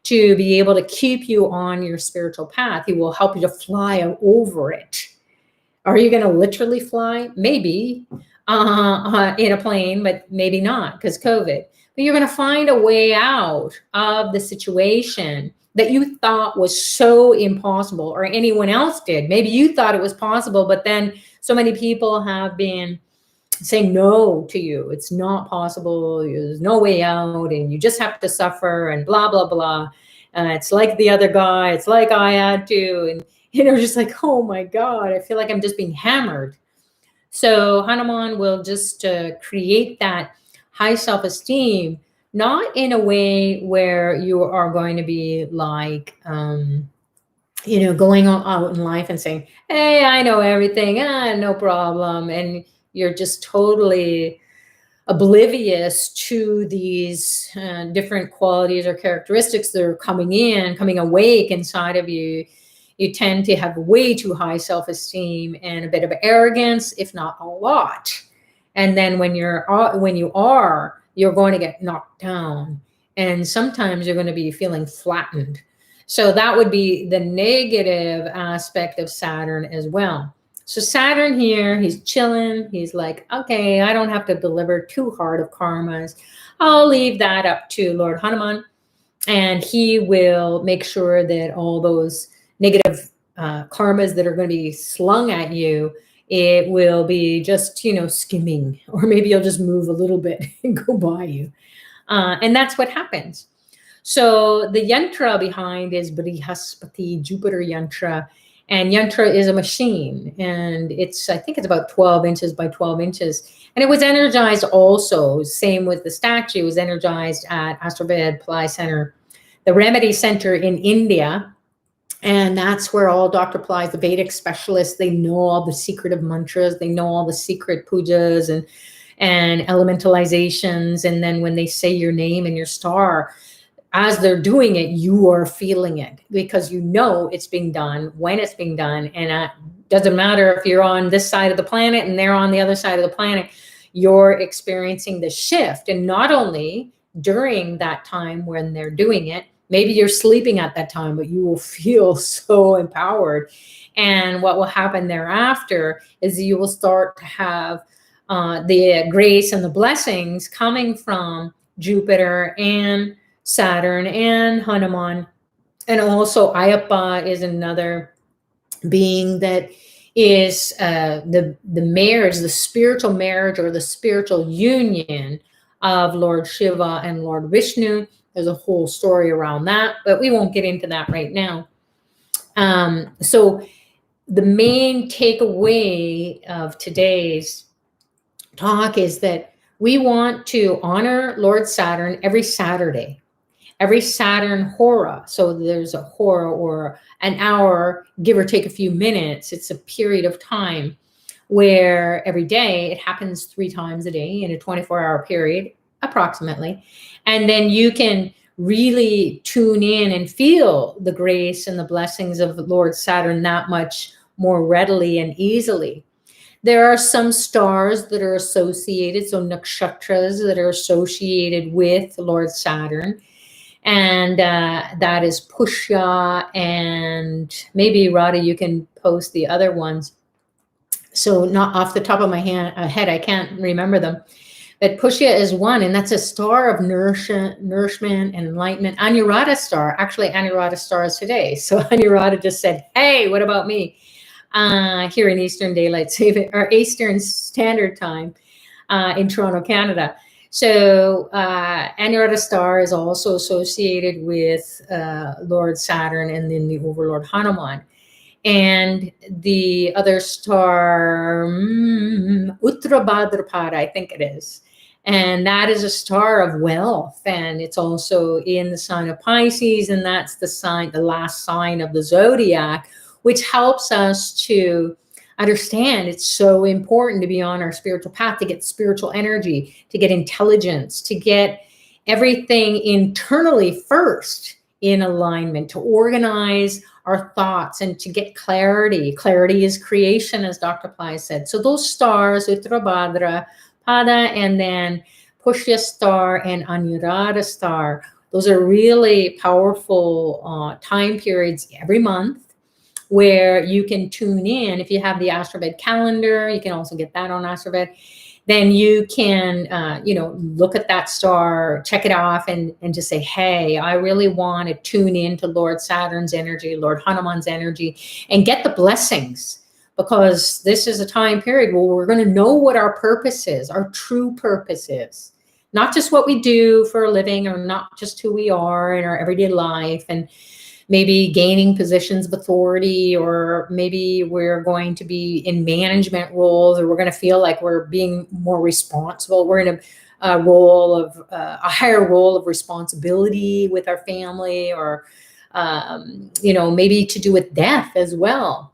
to be able to keep you on your spiritual path. He will help you to fly over it. Are you going to literally fly? Maybe in a plane, but maybe not, because COVID. But you're going to find a way out of the situation that you thought was so impossible, or anyone else did. Maybe you thought it was possible, but then so many people have been saying no to you. It's not possible. There's no way out, and you just have to suffer, and blah, blah, blah. It's like the other guy. It's like I had to. And just like, oh my God, I feel like I'm just being hammered. So Hanuman will just create that high self-esteem, not in a way where you are going to be like, going out in life and saying, hey, I know everything, no problem. And you're just totally oblivious to these different qualities or characteristics that are coming awake inside of you. You tend to have way too high self-esteem and a bit of arrogance, if not a lot. And then when you are, you're going to get knocked down. And sometimes you're going to be feeling flattened. So that would be the negative aspect of Saturn as well. So Saturn here, he's chilling. He's like, okay, I don't have to deliver too hard of karmas. I'll leave that up to Lord Hanuman. And he will make sure that all those negative karmas that are going to be slung at you, it will be just, skimming, or maybe you'll just move a little bit and go by you. And that's what happens. So the yantra behind is Brihaspati, Jupiter yantra. And yantra is a machine, and I think it's about 12 inches by 12 inches. And it was energized also, same with the statue, was energized at Astroved Pillai Center, the Remedy Center in India. And that's where all Dr. Pillai's, the Vedic specialists, they know all the secretive mantras, they know all the secret pujas and elementalizations. And then when they say your name and your star, as they're doing it, you are feeling it, because it's being done, when it's being done. And it doesn't matter if you're on this side of the planet and they're on the other side of the planet, you're experiencing the shift. And not only during that time when they're doing it, maybe you're sleeping at that time, but you will feel so empowered. And what will happen thereafter is you will start to have the grace and the blessings coming from Jupiter and Saturn and Hanuman. And also Ayappa is another being that is the marriage, the spiritual marriage or the spiritual union of Lord Shiva and Lord Vishnu. There's a whole story around that, but we won't get into that right now. So the main takeaway of today's talk is that we want to honor Lord Saturn every Saturday. Every Saturn hora, so there's a hora or an hour, give or take a few minutes. It's a period of time where every day, it happens 3 times a day in a 24-hour period, approximately. And then you can really tune in and feel the grace and the blessings of Lord Saturn that much more readily and easily. There are some stars that are associated, so nakshatras that are associated with Lord Saturn. And that is Pushya, and maybe Radha, you can post the other ones. So not off the top of my head, I can't remember them. But Pushya is one, and that's a star of nourishment and enlightenment. Anuradha star, actually Anuradha star is today. So Anuradha just said, hey, what about me? Here in Eastern Daylight Saving, or Eastern Standard Time in Toronto, Canada. So Anuradha star is also associated with Lord Saturn and then the overlord Hanuman. And the other star, Uttarabhadrapada, I think it is. And that is a star of wealth. And it's also in the sign of Pisces. And that's the sign, the last sign of the zodiac, which helps us to understand it's so important to be on our spiritual path, to get spiritual energy, to get intelligence, to get everything internally first in alignment, to organize our thoughts and to get clarity. Clarity is creation, as Dr. Pillai said. So those stars, Uttarabhadra, Pada, and then Pushya star and Anuradha star, those are really powerful time periods every month, where you can tune in. If you have the Astrobed calendar, you can also get that on Astrobed. Then you can, look at that star, check it off, and just say, hey, I really want to tune in to Lord Saturn's energy, Lord Hanuman's energy, and get the blessings, because this is a time period where we're going to know what our purpose is, our true purpose is. Not just what we do for a living, or not just who we are in our everyday life, and maybe gaining positions of authority, or maybe we're going to be in management roles, or we're going to feel like we're being more responsible. We're in a role of a higher role of responsibility with our family, or maybe to do with death as well.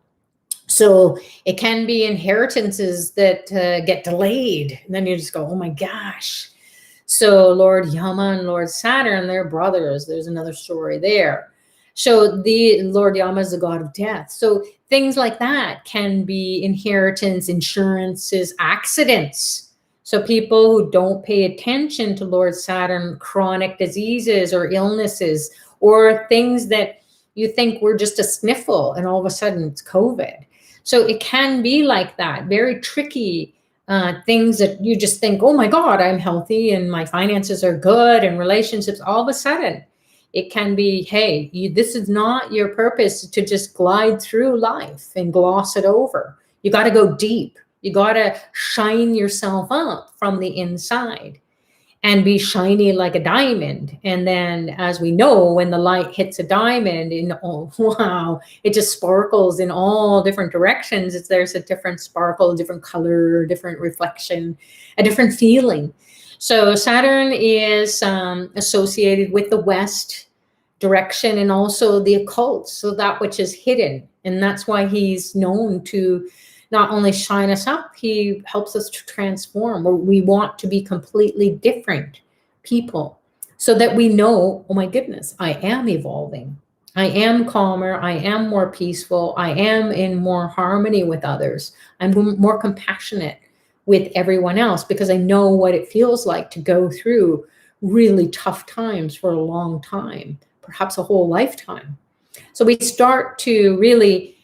So it can be inheritances that get delayed, and then you just go, oh my gosh. So Lord Yama and Lord Saturn, they're brothers. There's another story there. So the Lord Yama is the god of death. So things like that can be inheritance, insurances, accidents. So people who don't pay attention to Lord Saturn, chronic diseases or illnesses, or things that you think were just a sniffle and all of a sudden it's COVID. So it can be like that, very tricky things that you just think, oh my God, I'm healthy and my finances are good and relationships, all of a sudden. It can be, hey, this is not your purpose to just glide through life and gloss it over. You got to go deep. You got to shine yourself up from the inside and be shiny like a diamond. And then, as we know, when the light hits a diamond, it just sparkles in all different directions. There's a different sparkle, a different color, different reflection, a different feeling. So Saturn is associated with the West direction and also the occult, so that which is hidden. And that's why he's known to not only shine us up, he helps us to transform. We want to be completely different people so that we know, oh my goodness, I am evolving. I am calmer. I am more peaceful. I am in more harmony with others. I'm more compassionate with everyone else because I know what it feels like to go through really tough times for a long time, perhaps a whole lifetime. So we start to really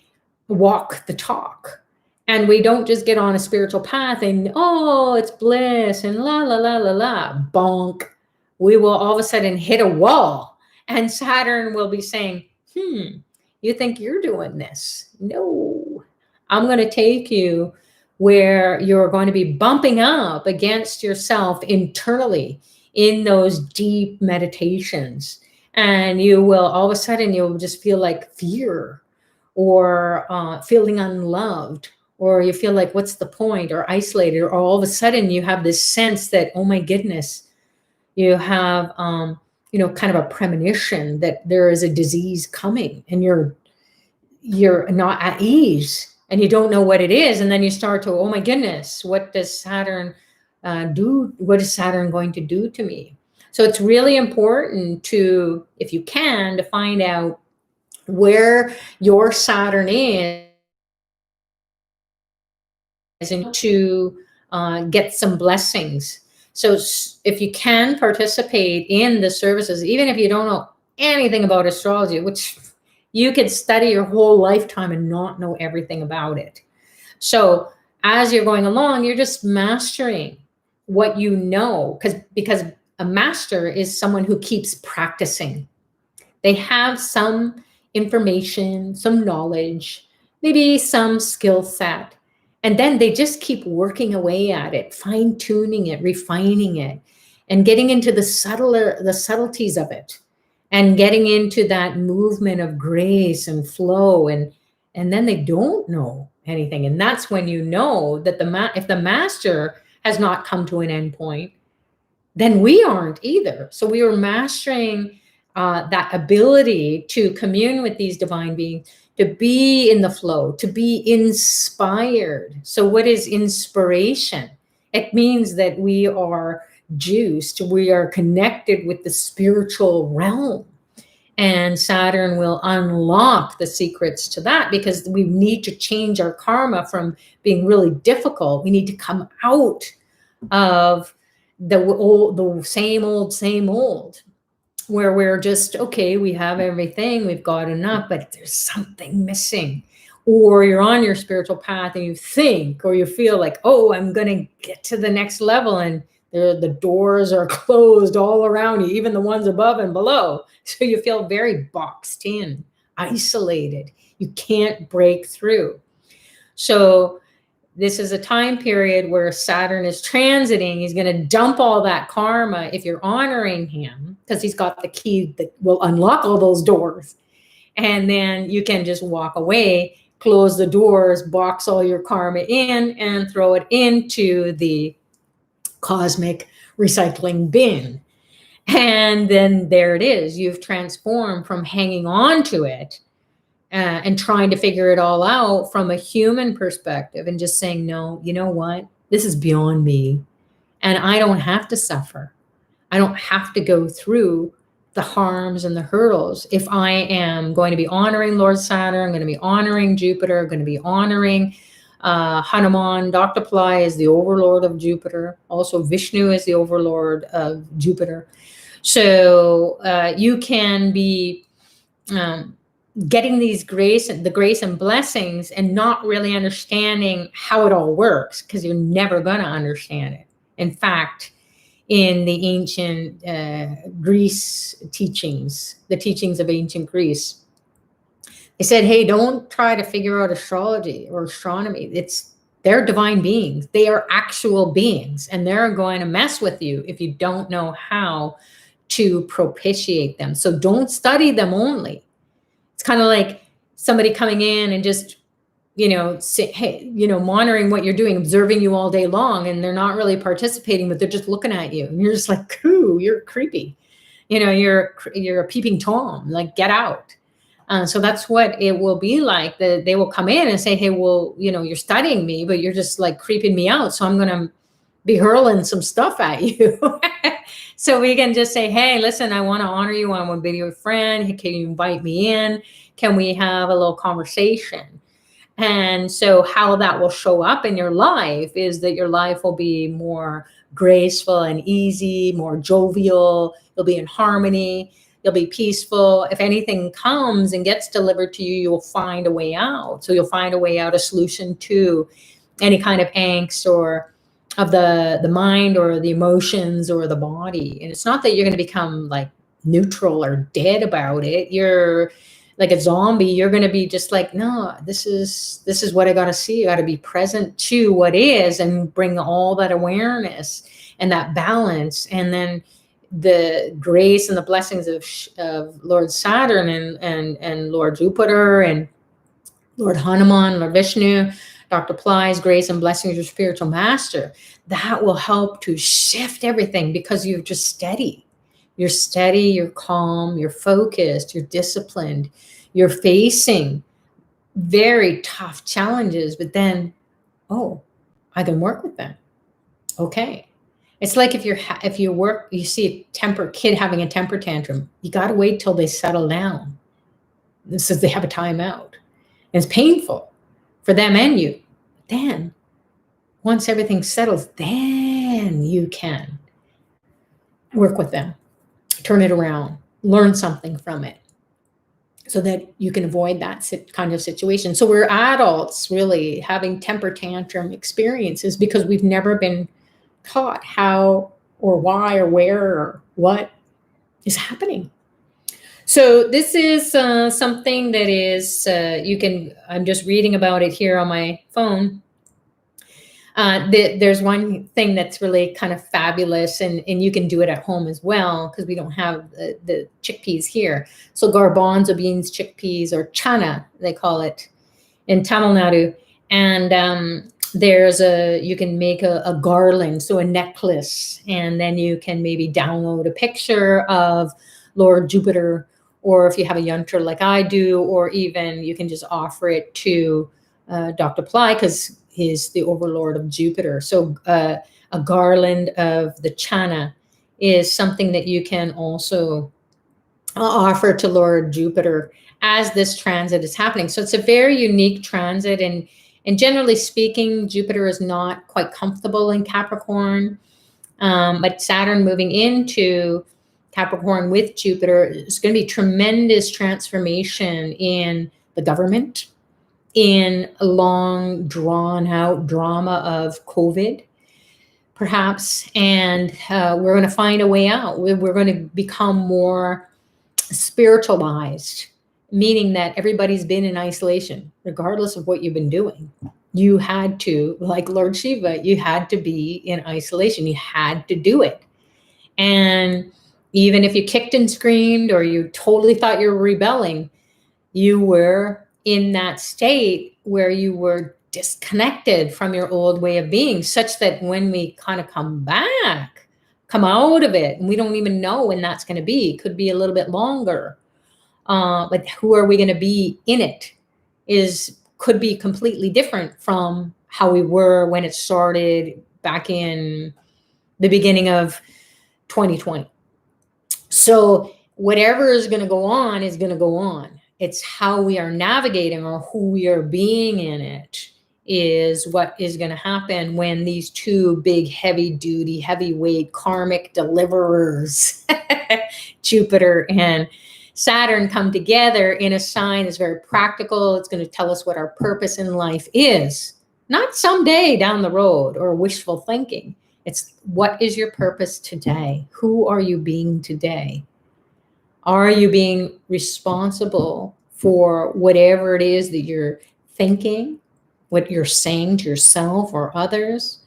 walk the talk And we don't just get on a spiritual path and, oh, it's bliss and la, la, la, la, la, bonk. We will all of a sudden hit a wall, and Saturn will be saying, you think you're doing this? No, I'm going to take you where you're going to be bumping up against yourself internally in those deep meditations. And you will all of a sudden, you'll just feel like fear, or feeling unloved, or you feel like, what's the point, or isolated, or all of a sudden you have this sense that, oh my goodness, you have, kind of a premonition that there is a disease coming, and you're not at ease, and you don't know what it is. And then you start to, oh my goodness, what does Saturn do? What is Saturn going to do to me? So it's really important to, if you can, to find out where your Saturn is, and to get some blessings. So if you can participate in the services, even if you don't know anything about astrology, which you could study your whole lifetime and not know everything about it. So as you're going along, you're just mastering what you know, because a master is someone who keeps practicing. They have some information, some knowledge, maybe some skill set, and then they just keep working away at it, fine tuning it, refining it, and getting into the subtleties of it, and getting into that movement of grace and flow. And then they don't know anything. And that's when you know that if the master has not come to an end point, then we aren't either. So we are mastering that ability to commune with these divine beings, to be in the flow, to be inspired. So what is inspiration? It means that we are juiced, we are connected with the spiritual realm. And Saturn will unlock the secrets to that, because we need to change our karma from being really difficult. We need to come out of the same old, where we're just, okay, we have everything, we've got enough, but there's something missing. Or you're on your spiritual path and you think, or you feel like, oh, I'm going to get to the next level, and the doors are closed all around you, even the ones above and below. So you feel very boxed in, isolated. You can't break through. So this is a time period where Saturn is transiting. He's going to dump all that karma if you're honoring him, because he's got the key that will unlock all those doors. And then you can just walk away, close the doors, box all your karma in, and throw it into the cosmic recycling bin. And then there it is. You've transformed from hanging on to it and trying to figure it all out from a human perspective, and just saying, no, you know what? This is beyond me, and I don't have to suffer. I don't have to go through the harms and the hurdles. If I am going to be honoring Lord Saturn, I'm going to be honoring Jupiter, I'm going to be honoring Hanuman. Dr. Pillai is the overlord of Jupiter. Also, Vishnu is the overlord of Jupiter. So you can be getting the grace and blessings, and not really understanding how it all works, because you're never going to understand it. In fact, in the ancient Greece teachings, the teachings of ancient Greece, they said, hey, don't try to figure out astrology or astronomy. They're divine beings. They are actual beings, and they're going to mess with you if you don't know how to propitiate them. So don't study them only. It's kind of like somebody coming in and just, say, hey, monitoring what you're doing, observing you all day long, and they're not really participating, but they're just looking at you, and you're just like, ooh, you're creepy. You're a peeping Tom, like, get out. So that's what it will be like. They will come in and say, hey, well, you're studying me, but you're just like creeping me out. So I'm going to be hurling some stuff at you. So we can just say, hey, listen, I want to honor you. I want to be your friend. Can you invite me in? Can we have a little conversation? And so how that will show up in your life is that your life will be more graceful and easy, more jovial. You'll be in harmony. You'll be peaceful. If anything comes and gets delivered to you, you'll find a way out. So you'll find a way out, a solution to any kind of angst or of the mind or the emotions or the body. And it's not that you're going to become like neutral or dead about it. You're like a zombie. You're going to be just like, no, this is what I got to see. I got to be present to what is and bring all that awareness and that balance. And then the grace and the blessings of Lord Saturn and Lord Jupiter and Lord Hanuman, Lord Vishnu, Dr. Pillai's grace and blessings, your spiritual master, that will help to shift everything because you're just steady. You're steady, you're calm, you're focused, you're disciplined, you're facing very tough challenges, but then, oh, I can work with them. Okay. It's like if you see a kid having a temper tantrum, you got to wait till they settle down. This is they have a timeout. And it's painful for them and you. Then, once everything settles, then you can work with them, turn it around, learn something from it so that you can avoid that kind of situation. So we're adults really having temper tantrum experiences because we've never been taught how or why or where or what is happening. So this is something that is, I'm just reading about it here on my phone. There's one thing that's really kind of fabulous, and you can do it at home as well because we don't have the chickpeas here. So garbanzo beans, chickpeas, or chana, they call it in Tamil Nadu. And you can make a garland, so a necklace, and then you can maybe download a picture of Lord Jupiter, or if you have a yantra like I do, or even you can just offer it to Dr. Pillai because he's the overlord of Jupiter. So a garland of the chana is something that you can also offer to Lord Jupiter as this transit is happening. So it's a very unique transit, and generally speaking, Jupiter is not quite comfortable in Capricorn, but Saturn moving into Capricorn with Jupiter is going to be tremendous transformation in the government, in a long drawn out drama of COVID, perhaps. And we're going to find a way out. We're going to become more spiritualized, meaning that everybody's been in isolation, regardless of what you've been doing. You had to, like Lord Shiva, you had to be in isolation. You had to do it. And even if you kicked and screamed or you totally thought you were rebelling, you were in that state where you were disconnected from your old way of being, such that when we kind of come out of it, and we don't even know when that's going to be, it could be a little bit longer. But who are we going to be in it could be completely different from how we were when it started back in the beginning of 2020. So whatever is going to go on is going to go on. It's how we are navigating or who we are being in it is what is going to happen when these two big heavy-duty, heavyweight karmic deliverers, Jupiter and Saturn, come together in a sign that's very practical. It's going to tell us what our purpose in life is, not someday down the road or wishful thinking. It's what is your purpose today? Who are you being today? Are you being responsible for whatever it is that you're thinking, what you're saying to yourself or others?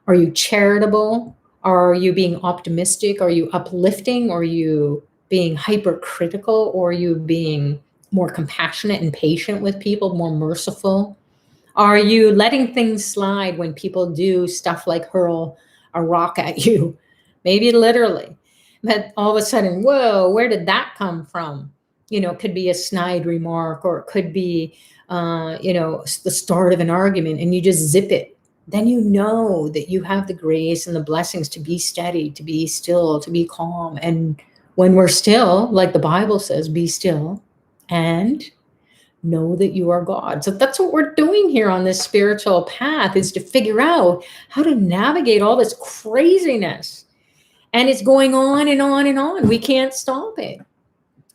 Are you charitable? Are you being optimistic? Are you uplifting? Are you being hypercritical? Or are you being more compassionate and patient with people, more merciful? Are you letting things slide when people do stuff like hurl a rock at you? Maybe literally. But all of a sudden, whoa, where did that come from? It could be a snide remark, or it could be, the start of an argument, and you just zip it. Then you know that you have the grace and the blessings to be steady, to be still, to be calm. And when we're still, like the Bible says, be still and know that you are God. So that's what we're doing here on this spiritual path, is to figure out how to navigate all this craziness. And it's going on and on and on. We can't stop it.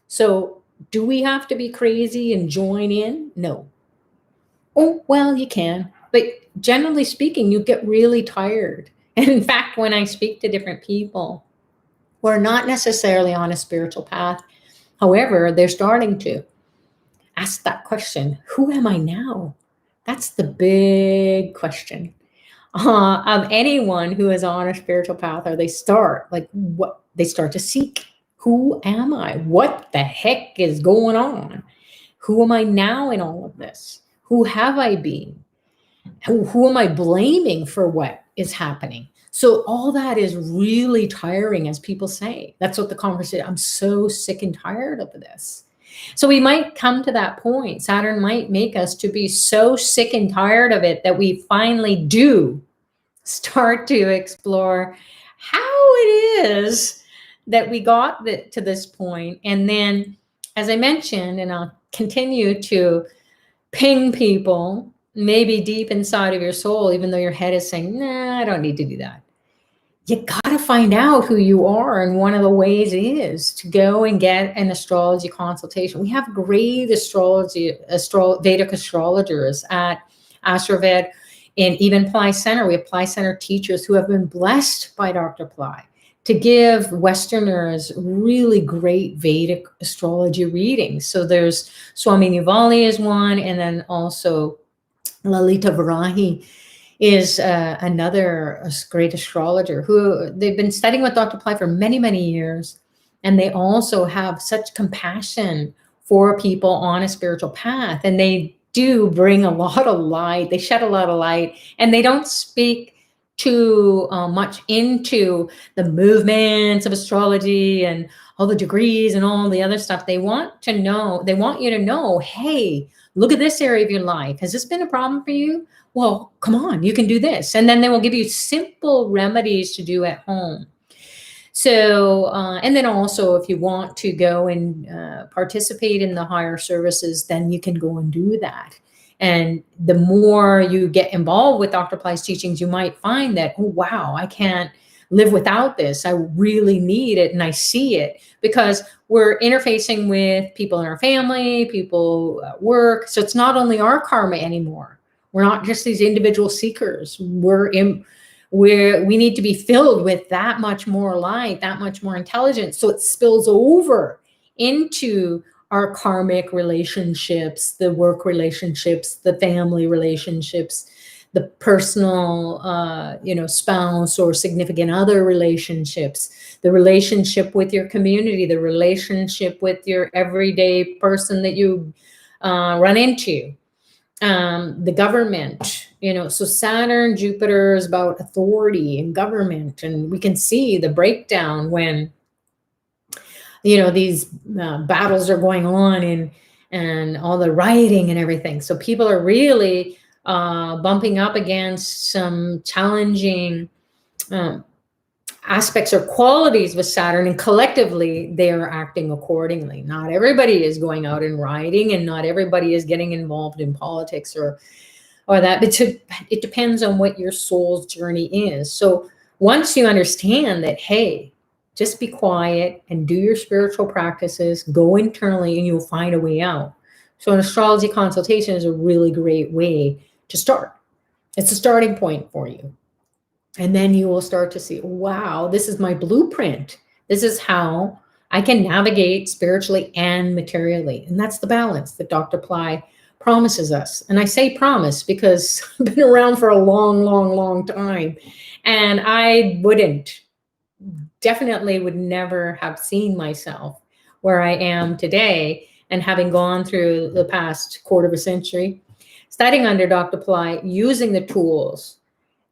So do we have to be crazy and join in? No. Oh, well, you can. But generally speaking, you get really tired. And in fact, when I speak to different people who are not necessarily on a spiritual path, however, they're starting to ask that question, who am I now? That's the big question of anyone who is on a spiritual path, or they start to seek, who am I? What the heck is going on? Who am I now in all of this? Who have I been? Who am I blaming for what is happening? So all that is really tiring, as people say. That's what the conversation, I'm so sick and tired of this. So we might come to that point. Saturn might make us to be so sick and tired of it that we finally do start to explore how it is that we got to this point. And then, as I mentioned, and I'll continue to ping people, maybe deep inside of your soul, even though your head is saying, nah, I don't need to do that. You got to find out who you are. And one of the ways is to go and get an astrology consultation. We have great Vedic astrologers at AstroVed and even Pillai Center. We have Pillai Center teachers who have been blessed by Dr. Pillai to give Westerners really great Vedic astrology readings. So there's Swami Nuvali is one, and then also Lalita Varahi is another great astrologer who they've been studying with Dr. Pillai for many, many years. And they also have such compassion for people on a spiritual path. And they do bring a lot of light. They shed a lot of light, and they don't speak too much into the movements of astrology and all the degrees and all the other stuff. They want you to know, hey, look at this area of your life. Has this been a problem for you? Well, come on, you can do this. And then they will give you simple remedies to do at home. So, and then also if you want to go and participate in the higher services, then you can go and do that. And the more you get involved with Dr. Pillai's teachings, you might find that, oh, wow, I can't live without this. I really need it. And I see it because we're interfacing with people in our family, people at work. So it's not only our karma anymore. We're not just these individual seekers. We need to be filled with that much more light, that much more intelligence. So it spills over into our karmic relationships, the work relationships, the family relationships, the personal, spouse or significant other relationships, the relationship with your community, the relationship with your everyday person that you run into, the government, so Saturn, Jupiter is about authority and government. And we can see the breakdown when these battles are going on and all the rioting and everything. So people are really bumping up against some challenging aspects or qualities with Saturn, and collectively they are acting accordingly. Not everybody is going out and rioting, and not everybody is getting involved in politics or that. But it depends on what your soul's journey is. So once you understand that, hey, just be quiet and do your spiritual practices, go internally, and you'll find a way out. So an astrology consultation is a really great way to start. It's a starting point for you. And then you will start to see, wow, this is my blueprint. This is how I can navigate spiritually and materially. And that's the balance that Dr. Pillai promises us. And I say promise because I've been around for a long, long, long time. And I definitely would never have seen myself where I am today. And having gone through the past quarter of a century, studying under Dr. Pillai, using the tools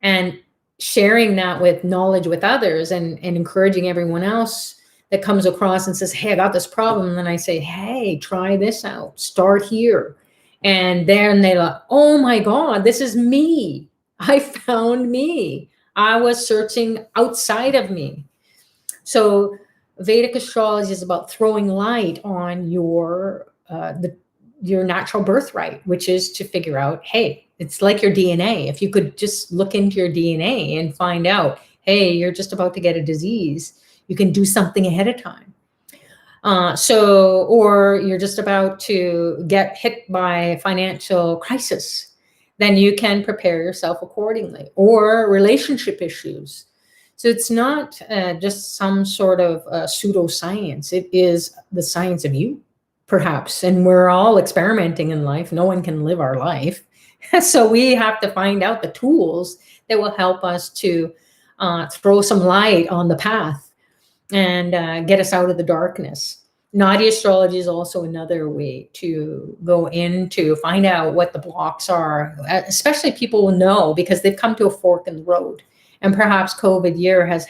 and sharing that with knowledge with others and encouraging everyone else that comes across and says, hey, I got this problem. And then I say, hey, try this out, start here. And then they're like, oh my God, this is me. I found me. I was searching outside of me. So Vedic astrology is about throwing light on your natural birthright, which is to figure out, hey, it's like your DNA. If you could just look into your DNA and find out, hey, you're just about to get a disease, you can do something ahead of time. Or you're just about to get hit by a financial crisis, then you can prepare yourself accordingly. Or relationship issues. So it's not just some sort of pseudoscience. It is the science of you, perhaps. And we're all experimenting in life. No one can live our life. So we have to find out the tools that will help us to throw some light on the path and get us out of the darkness. Naughty astrology is also another way to go in to find out what the blocks are, especially people will know because they've come to a fork in the road. And perhaps COVID year has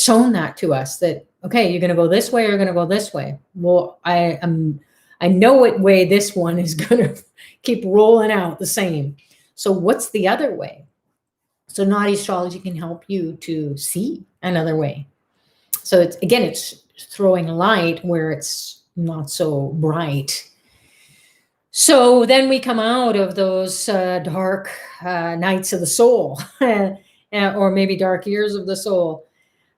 shown that to us that, okay, you're going to go this way or you're going to go this way. Well, I know what way this one is going to keep rolling out the same. So what's the other way? So naughty astrology can help you to see another way. So it's throwing light where it's not so bright. So then we come out of those dark nights of the soul, or maybe dark years of the soul.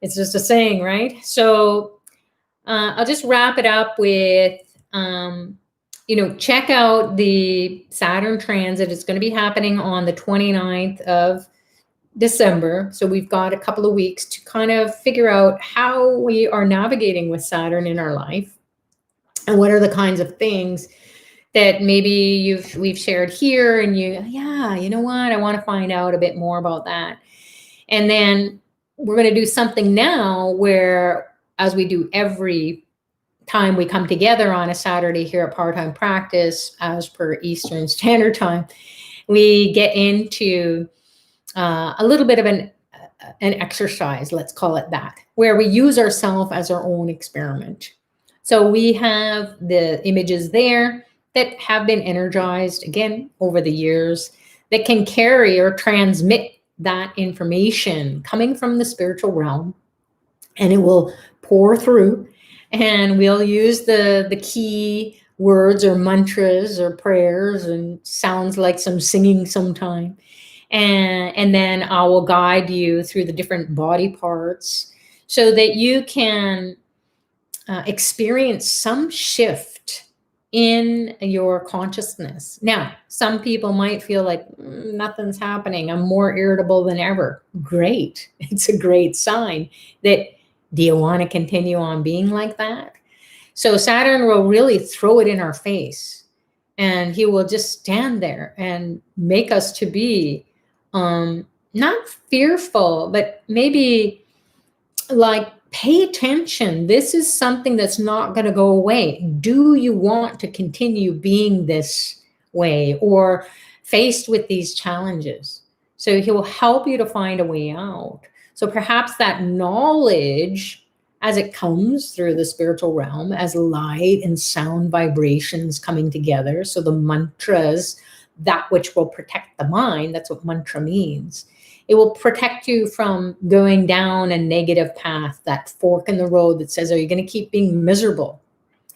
It's just a saying, right? So I'll just wrap it up with, check out the Saturn transit. It's going to be happening on the 29th of December. So we've got a couple of weeks to kind of figure out how we are navigating with Saturn in our life and what are the kinds of things that maybe we've shared here and you know what, I want to find out a bit more about that. And then we're going to do something now where, as we do every time we come together on a Saturday here at Powertime Practice, as per Eastern Standard Time, we get into a little bit of an exercise, let's call it that, where we use ourselves as our own experiment. So we have the images there that have been energized, again, over the years, that can carry or transmit that information coming from the spiritual realm, and it will pour through, and we'll use the key words or mantras or prayers, and sounds like some singing sometime. And then I will guide you through the different body parts so that you can experience some shift in your consciousness. Now, some people might feel like nothing's happening. I'm more irritable than ever. Great. It's a great sign that, do you want to continue on being like that? So Saturn will really throw it in our face, and he will just stand there and make us to be not fearful, but maybe like, pay attention. This is something that's not going to go away. Do you want to continue being this way or faced with these challenges? So he will help you to find a way out. So perhaps that knowledge, as it comes through the spiritual realm, as light and sound vibrations coming together. So the mantras, that which will protect the mind, that's what mantra means. It will protect you from going down a negative path, that fork in the road that says, are you going to keep being miserable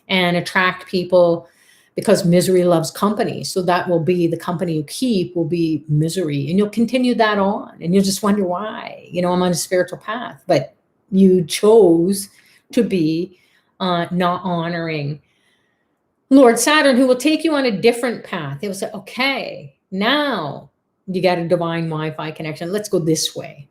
and attract people, because misery loves company. So that will be the company you keep, will be misery. And you'll continue that on, and you'll just wonder why, I'm on a spiritual path, but you chose to be not honoring Lord Saturn, who will take you on a different path. He will say, okay, now you got a divine Wi-Fi connection. Let's go this way.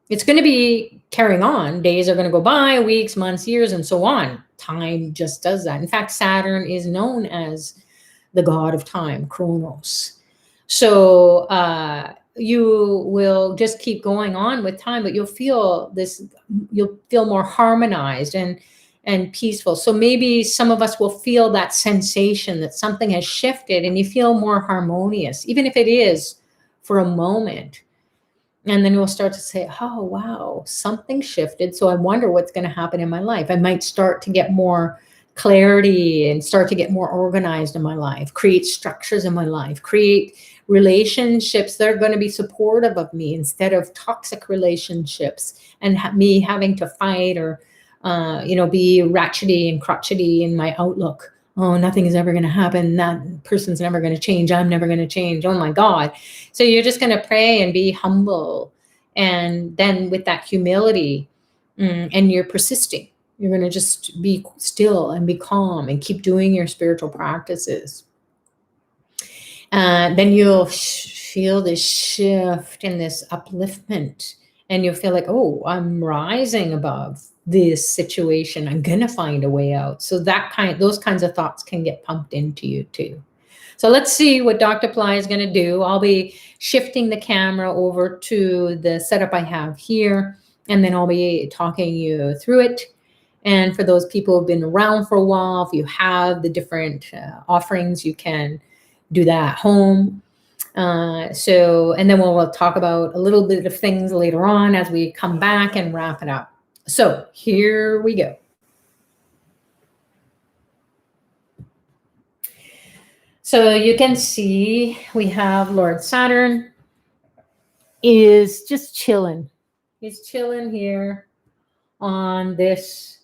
It's going to be carrying on. Days are going to go by, weeks, months, years, and so on. Time just does that. In fact, Saturn is known as the god of time, Chronos. So you will just keep going on with time, but you'll feel more harmonized and peaceful. So maybe some of us will feel that sensation that something has shifted, and you feel more harmonious, even if it is for a moment. And then you'll start to say, oh, wow, something shifted. So I wonder what's going to happen in my life. I might start to get more clarity and start to get more organized in my life, create structures in my life, create relationships that are going to be supportive of me instead of toxic relationships and me having to fight or be ratchety and crotchety in my outlook. Oh, nothing is ever going to happen. That person's never going to change. I'm never going to change. Oh my God. So you're just going to pray and be humble. And then with that humility, and you're persisting. You're going to just be still and be calm and keep doing your spiritual practices. Then you'll feel this shift and this upliftment, and you'll feel like, oh, I'm rising above this situation. I'm going to find a way out. So those kinds of thoughts can get pumped into you too. So let's see what Dr. Pillai is going to do. I'll be shifting the camera over to the setup I have here, and then I'll be talking you through it. And for those people who've been around for a while, if you have the different offerings, you can do that at home. And then we'll talk about a little bit of things later on as we come back and wrap it up. So here we go. So you can see we have Lord Saturn is just chilling. He's chilling here on this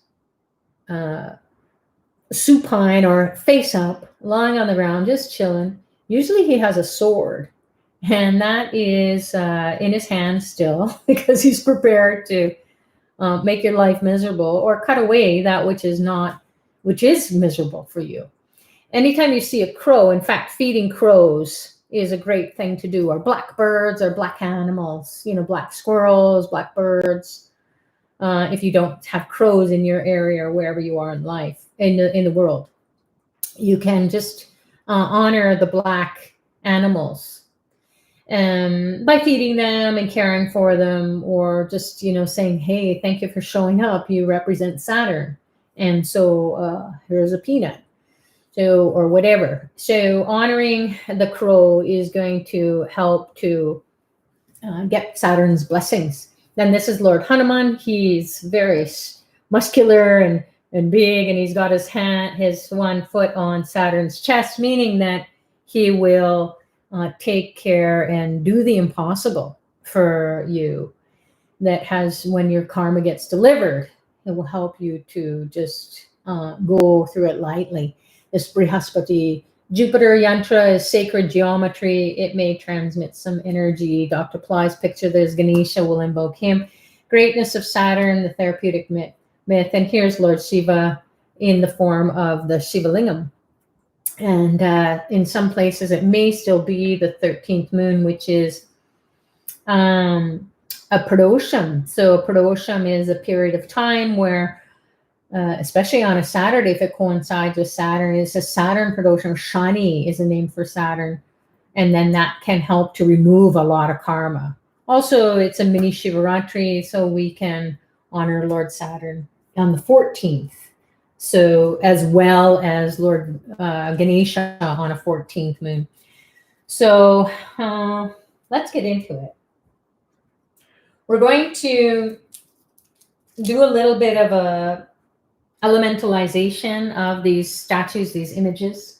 supine or face up, lying on the ground, just chilling. Usually he has a sword, and that is in his hand still because he's prepared to make your life miserable or cut away that which is miserable for you. Anytime you see a crow, in fact, feeding crows is a great thing to do, or blackbirds or black animals, black squirrels, blackbirds. If you don't have crows in your area or wherever you are in life, in the world, you can just honor the black animals by feeding them and caring for them, or just, saying, hey, thank you for showing up. You represent Saturn. And so here's a peanut. So, or whatever. So honoring the crow is going to help to get Saturn's blessings. Then this is Lord Hanuman. He's very muscular and big, and he's got his one foot on Saturn's chest, meaning that he will take care and do the impossible for you. When your karma gets delivered, it will help you to just go through it lightly. This Brihaspati Jupiter yantra is sacred geometry. It may transmit some energy. Dr. Pillai's picture, there's Ganesha, will invoke him. Greatness of Saturn, the therapeutic myth. And here's Lord Shiva in the form of the Shiva Lingam. And in some places, it may still be the 13th moon, which is a pradosham. So a pradosham is a period of time where especially on a Saturday, if it coincides with Saturn, it's a Saturn pradosham. Shani is a name for Saturn. And then that can help to remove a lot of karma. Also, it's a mini Shivaratri, so we can honor Lord Saturn on the 14th. So as well as Lord Ganesha on a 14th moon. So let's get into it. We're going to do a little bit of a elementalization of these statues, these images,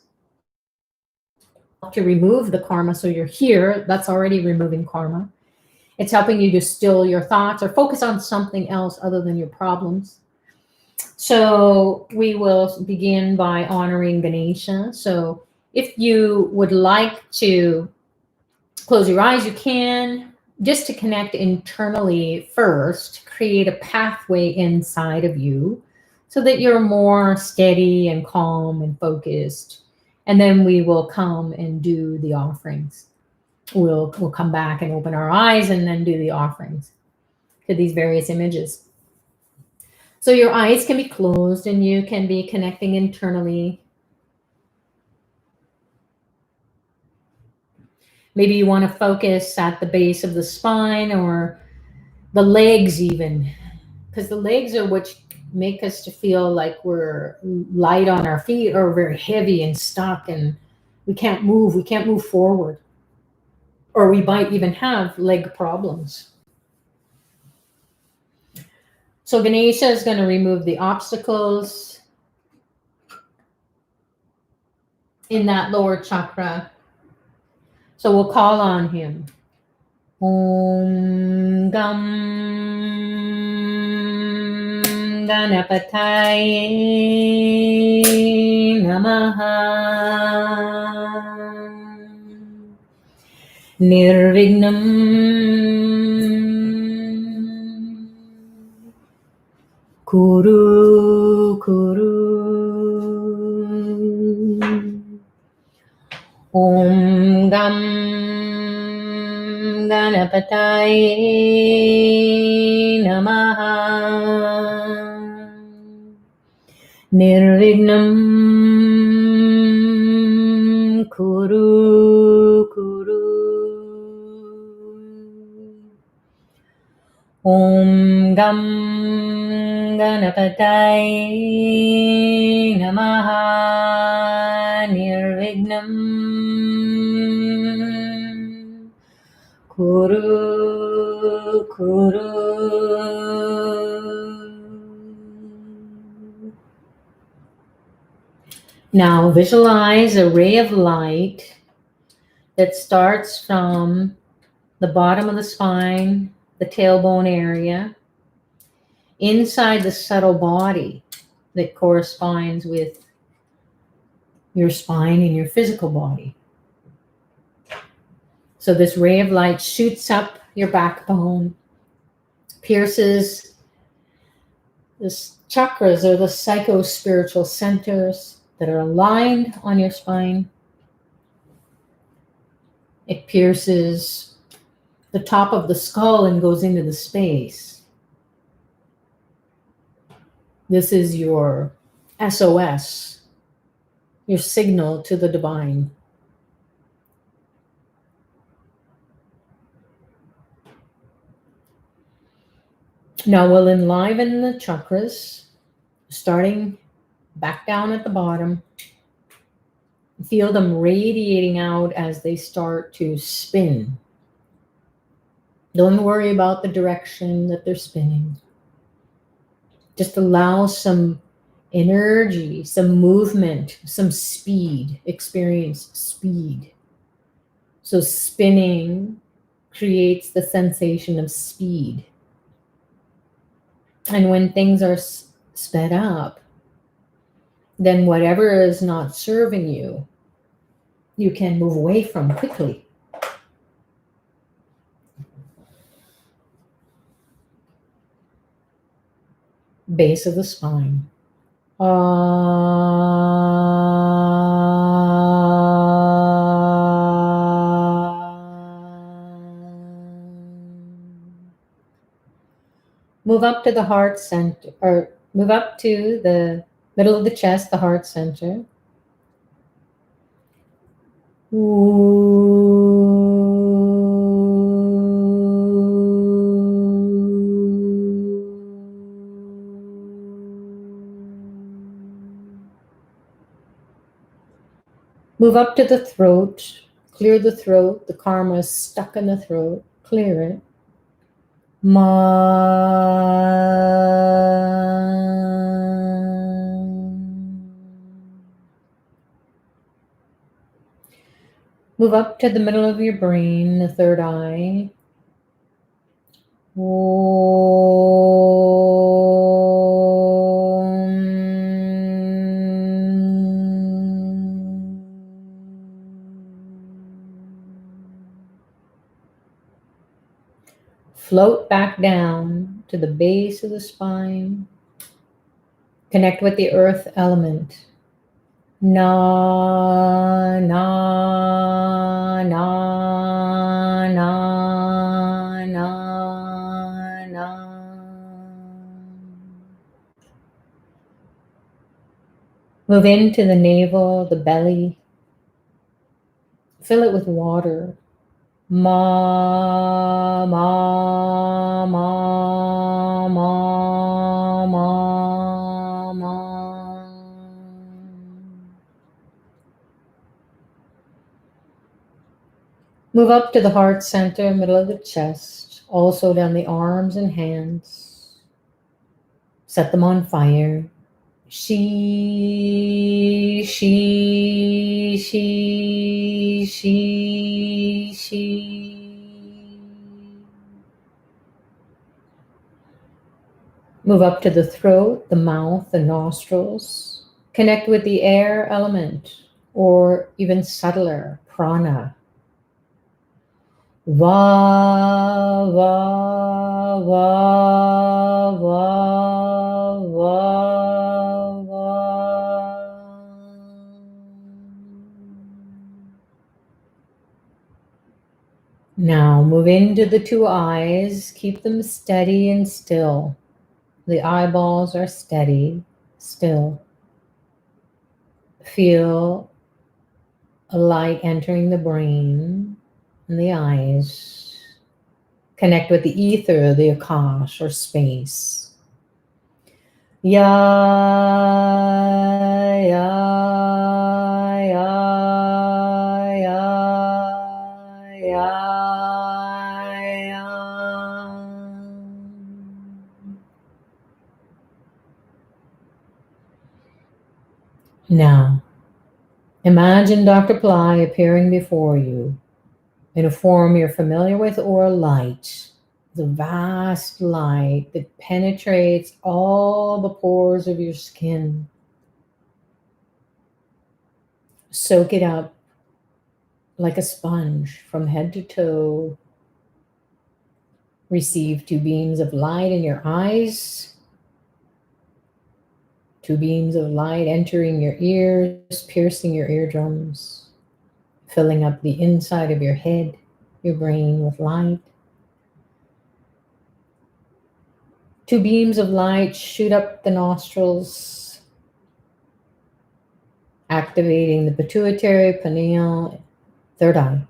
to remove the karma. So you're here, that's already removing karma. It's helping you to still your thoughts or focus on something else other than your problems. So we will begin by honoring Ganesha. So if you would like to close your eyes, you can, just to connect internally first, create a pathway inside of you, so that you're more steady and calm and focused. And then we will come and do the offerings. We'll come back and open our eyes and then do the offerings to these various images. So your eyes can be closed and you can be connecting internally. Maybe you want to focus at the base of the spine or the legs even, because the legs are what make us to feel like we're light on our feet or very heavy and stuck and we can't move forward. Or we might even have leg problems. So Ganesha is going to remove the obstacles in that lower chakra. So we'll call on him. Om Gam Ganapataye Namaha Nirvignam Kuru, kuru. Om Gam Ganapataye Namaha. Nirvignam Kuru, kuru. Om Gam Ganapataye Namaha. Nirvignam Kuru, kuru. Now visualize a ray of light that starts from the bottom of the spine, the tailbone area, inside the subtle body that corresponds with your spine and your physical body. So this ray of light shoots up your backbone, pierces the chakras or the psycho-spiritual centers that are aligned on your spine. It pierces the top of the skull and goes into the space. This is your SOS, your signal to the divine. Now we'll enliven the chakras, starting back down at the bottom. Feel them radiating out as they start to spin. Don't worry about the direction that they're spinning. Just allow some energy, some movement, some speed. Experience speed. So spinning creates the sensation of speed. And when things are sped up, then whatever is not serving you, you can move away from quickly. Base of the spine. Move up to the heart center, or move up to the middle of the chest, the heart center. Move up to the throat, clear the throat, the karma is stuck in the throat, clear it. Move up to the middle of your brain, the third eye. Float back down to the base of the spine. Connect with the earth element. Na, na, na, na, na, na. Move into the navel, the belly. Fill it with water. Ma, ma, ma, ma, ma, ma. Move up to the heart center, middle of the chest, also down the arms and hands. Set them on fire. She. Move up to the throat, the mouth, the nostrils. Connect with the air element, or even subtler, prana. Va, va, va, va, Now move into the two eyes. Keep them steady and still. The eyeballs are steady, still. Feel a light entering the brain and the eyes. Connect with the ether, the akash or space. Ya, ya, ya, ya, ya, ya. Now, imagine Dr. Pillai appearing before you in a form you're familiar with or light. The vast light that penetrates all the pores of your skin. Soak it up like a sponge from head to toe. Receive 2 beams of light in your eyes. 2 beams of light entering your ears, piercing your eardrums, filling up the inside of your head, your brain with light. 2 beams of light shoot up the nostrils, activating the pituitary, pineal, third eye.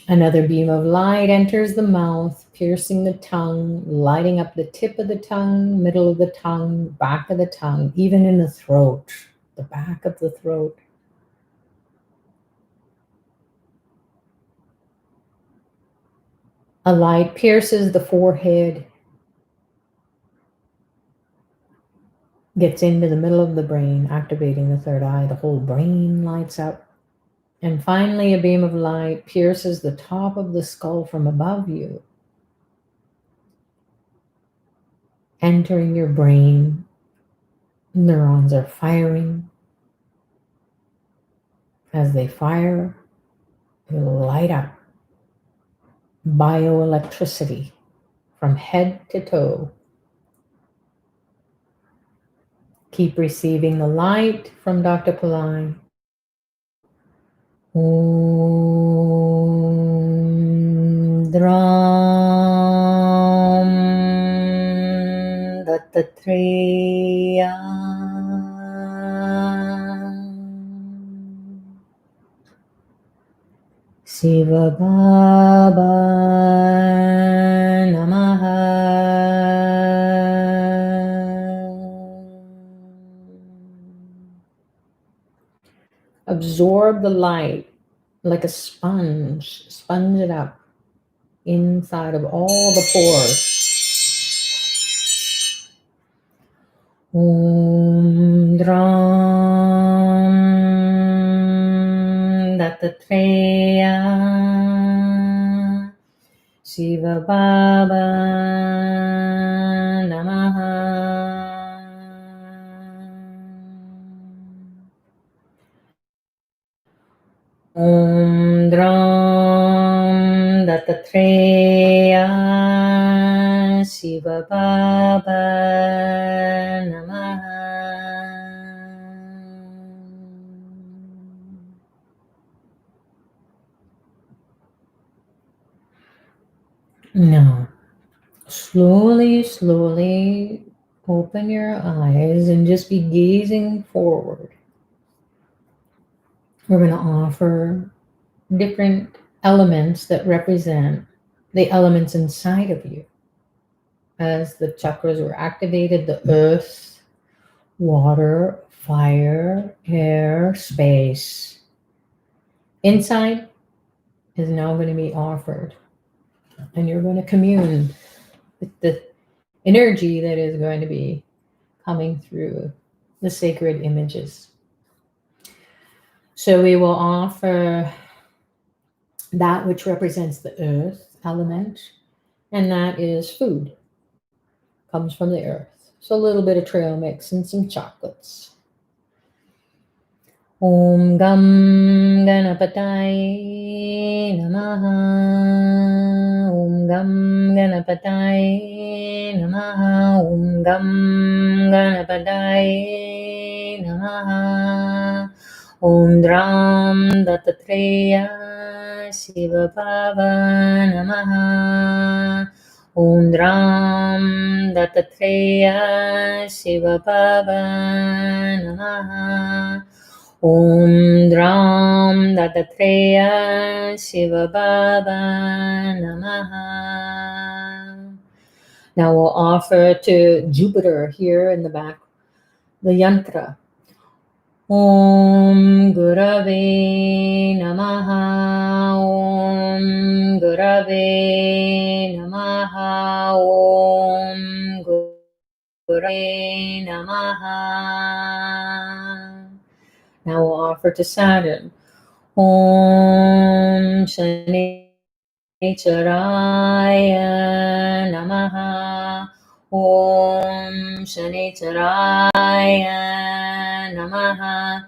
Another beam of light enters the mouth, piercing the tongue, lighting up the tip of the tongue, middle of the tongue, back of the tongue, even in the throat, the back of the throat. A light pierces the forehead, gets into the middle of the brain, activating the third eye. The whole brain lights up. And finally, a beam of light pierces the top of the skull from above you, entering your brain. Neurons are firing. As they fire, they light up. Bioelectricity from head to toe. Keep receiving the light from Dr. Pillai. Om Dram Dattatreya Shiva Baba Namaha. Absorb the light like a sponge. Sponge it up inside of all the pores. Om Dram Dattatreya Shiva Baba Namaha. Om Dram Dattatreya Shiva Baba Namaha. Now, slowly open your eyes and just be gazing forward. We're going to offer different elements that represent the elements inside of you. As the chakras were activated, the earth, water, fire, air, space. Inside is now going to be offered. And you're going to commune with the energy that is going to be coming through the sacred images. So we will offer that which represents the earth element, and that is food. Comes from the earth. So a little bit of trail mix and some chocolates. Om Gam Ganapataye Namaha. Om Gam Ganapataye Namaha. Om Gam Ganapataye Namaha. Om Dram Dattatreya Shivabhava Namaha. Om Dram Dattatreya Shivabhava Namaha. Om Dram Dattatreya Shivabhava Namaha. Now we'll offer to Jupiter here in the back the yantra. Om Gurave Namaha. Om Gurave Namaha. Om Gurave Namaha. Now we'll offer to Saturn. Om Shanicharaya Namaha. Om Shanicharaya Namaha.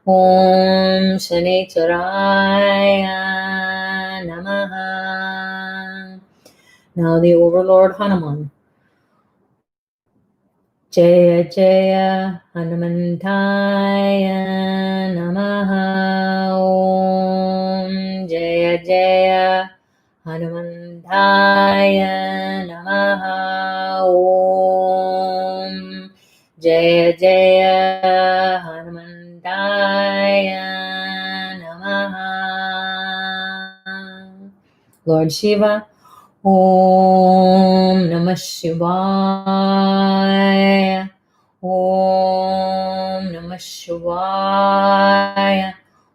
Om Shanicharaya Namaha. Now the Overlord Hanuman. Jaya Jaya Hanumantaya Namaha. Om Jaya Jaya Hanumantaya Namaha. Om Jaya Jaya Hanumantaya Namaha. Lord Shiva. Om Namah Shivaya. Om Namah Shivaya.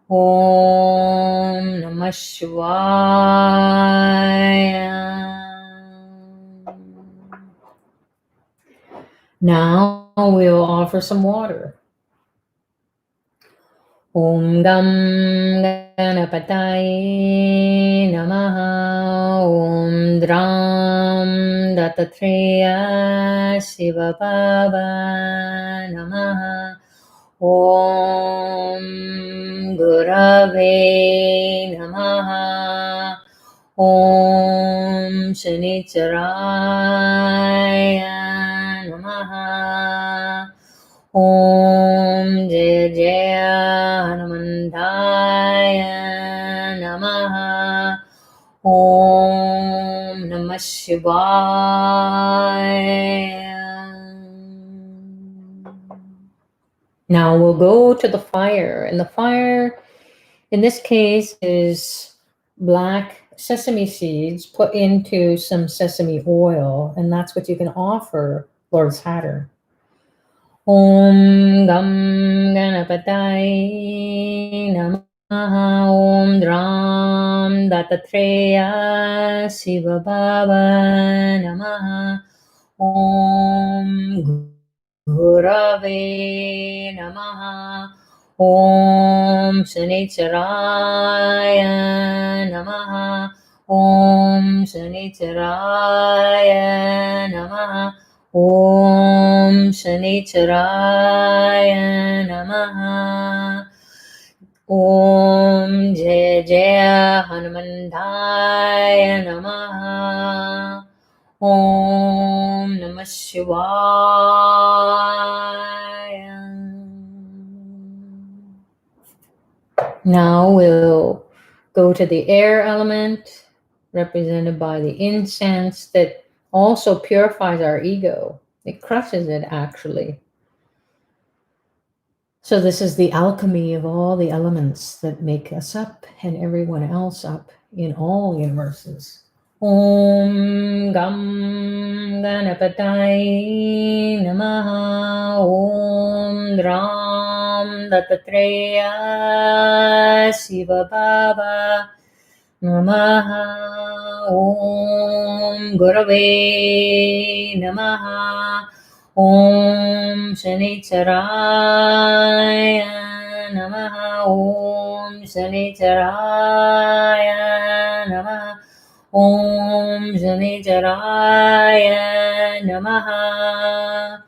Om Namah Shivaya. Now we'll offer some water. Om Gam Ganapataye Namaha. Om Dram Dattatreya Shivabhava Namaha. Om Gurave Namaha. Om Shanicharaya Namaha. Om Jaya Jaya Hanumantaya Namaha. Om Namah Shivaya. Now we'll go to the fire, and the fire in this case is black sesame seeds put into some sesame oil, and that's what you can offer Lord Saturn. Om Gam Ganapataye Namaha. Om Dram Dattatreya Shivabhava Namaha. Om Gurave Namaha. Om Shanicharaya Namaha. Om Shanicharaya Namaha. Om Shanicharaya Namaha. Om Jaya Jaya Hanumantaya Namaha. Om Namah Shivaya. Now we'll go to the air element, represented by the incense that also purifies our ego. It crushes it, actually. So this is the alchemy of all the elements that make us up and everyone else up in all universes. Om Gam Ganapataye Namaha. Om Dram Dattatreya Shivabhava Namaha. Om Gurave Namaha. Om Shanicharaya Namaha. Om Shanicharaya Namaha. Om Shanicharaya Namaha.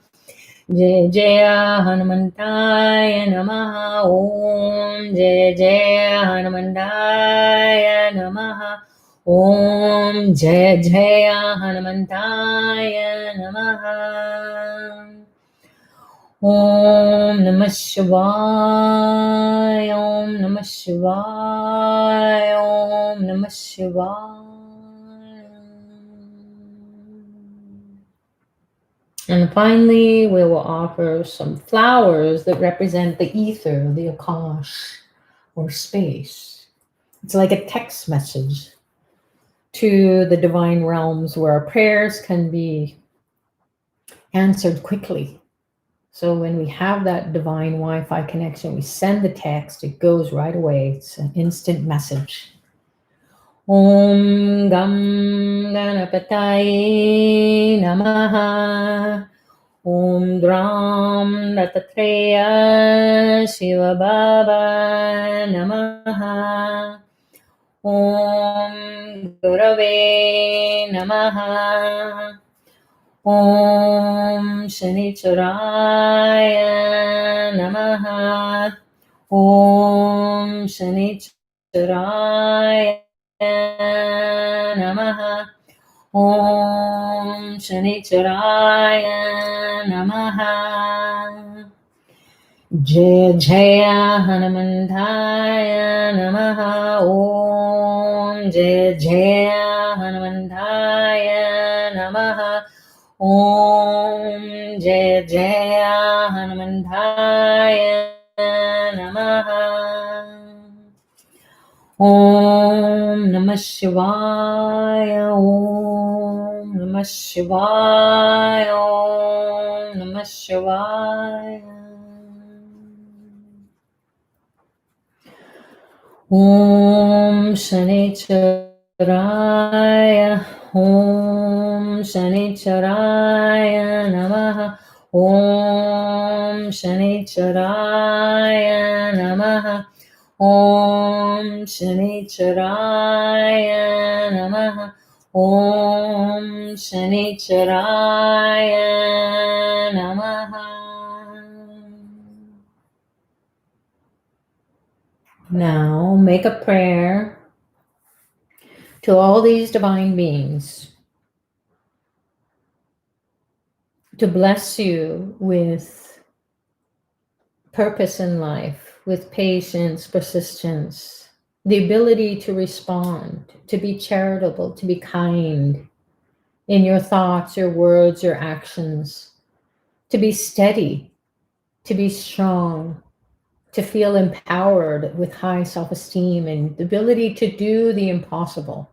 Jaya Jaya Hanumantaya Namaha. Om Jaya Jaya Hanumantaya Namaha. Om Jaya Jaya Hanumantaya Namaha. Om Namah Shivaya, Om Namah Shivaya, Om Namah Shivaya. And finally, we will offer some flowers that represent the ether, the Akash, or space. It's like a text message to the divine realms where our prayers can be answered quickly. So when we have that divine Wi-Fi connection, we send the text, it goes right away. It's an instant message. Om Gam Ganapataye Namaha. Om Dram Dattatreya Shiva Baba Namaha. Om Gurave Namaha. Om Shanicharaya Namaha. Om Shanicharaya Namaha. Om Shanicharaya Namaha. Jaya Jaya Hanumantaya Namaha. Om Jaya Jaya Hanumantaya Namaha. Om Jaya Jaya Hanumantaya Namaha. Om Namah Shivaya, Om Namah Shivaya, Om Namah Shivaya. Om Shanicharaya, Om Shanicharaya Namaha. Om Shanicharaya Namaha. Om Shanicharaya Namaha. Om Shanicharaya Namaha. Now make a prayer to all these divine beings to bless you with purpose in life, with patience, persistence, the ability to respond, to be charitable, to be kind in your thoughts, your words, your actions, to be steady, to be strong, to feel empowered with high self-esteem and the ability to do the impossible,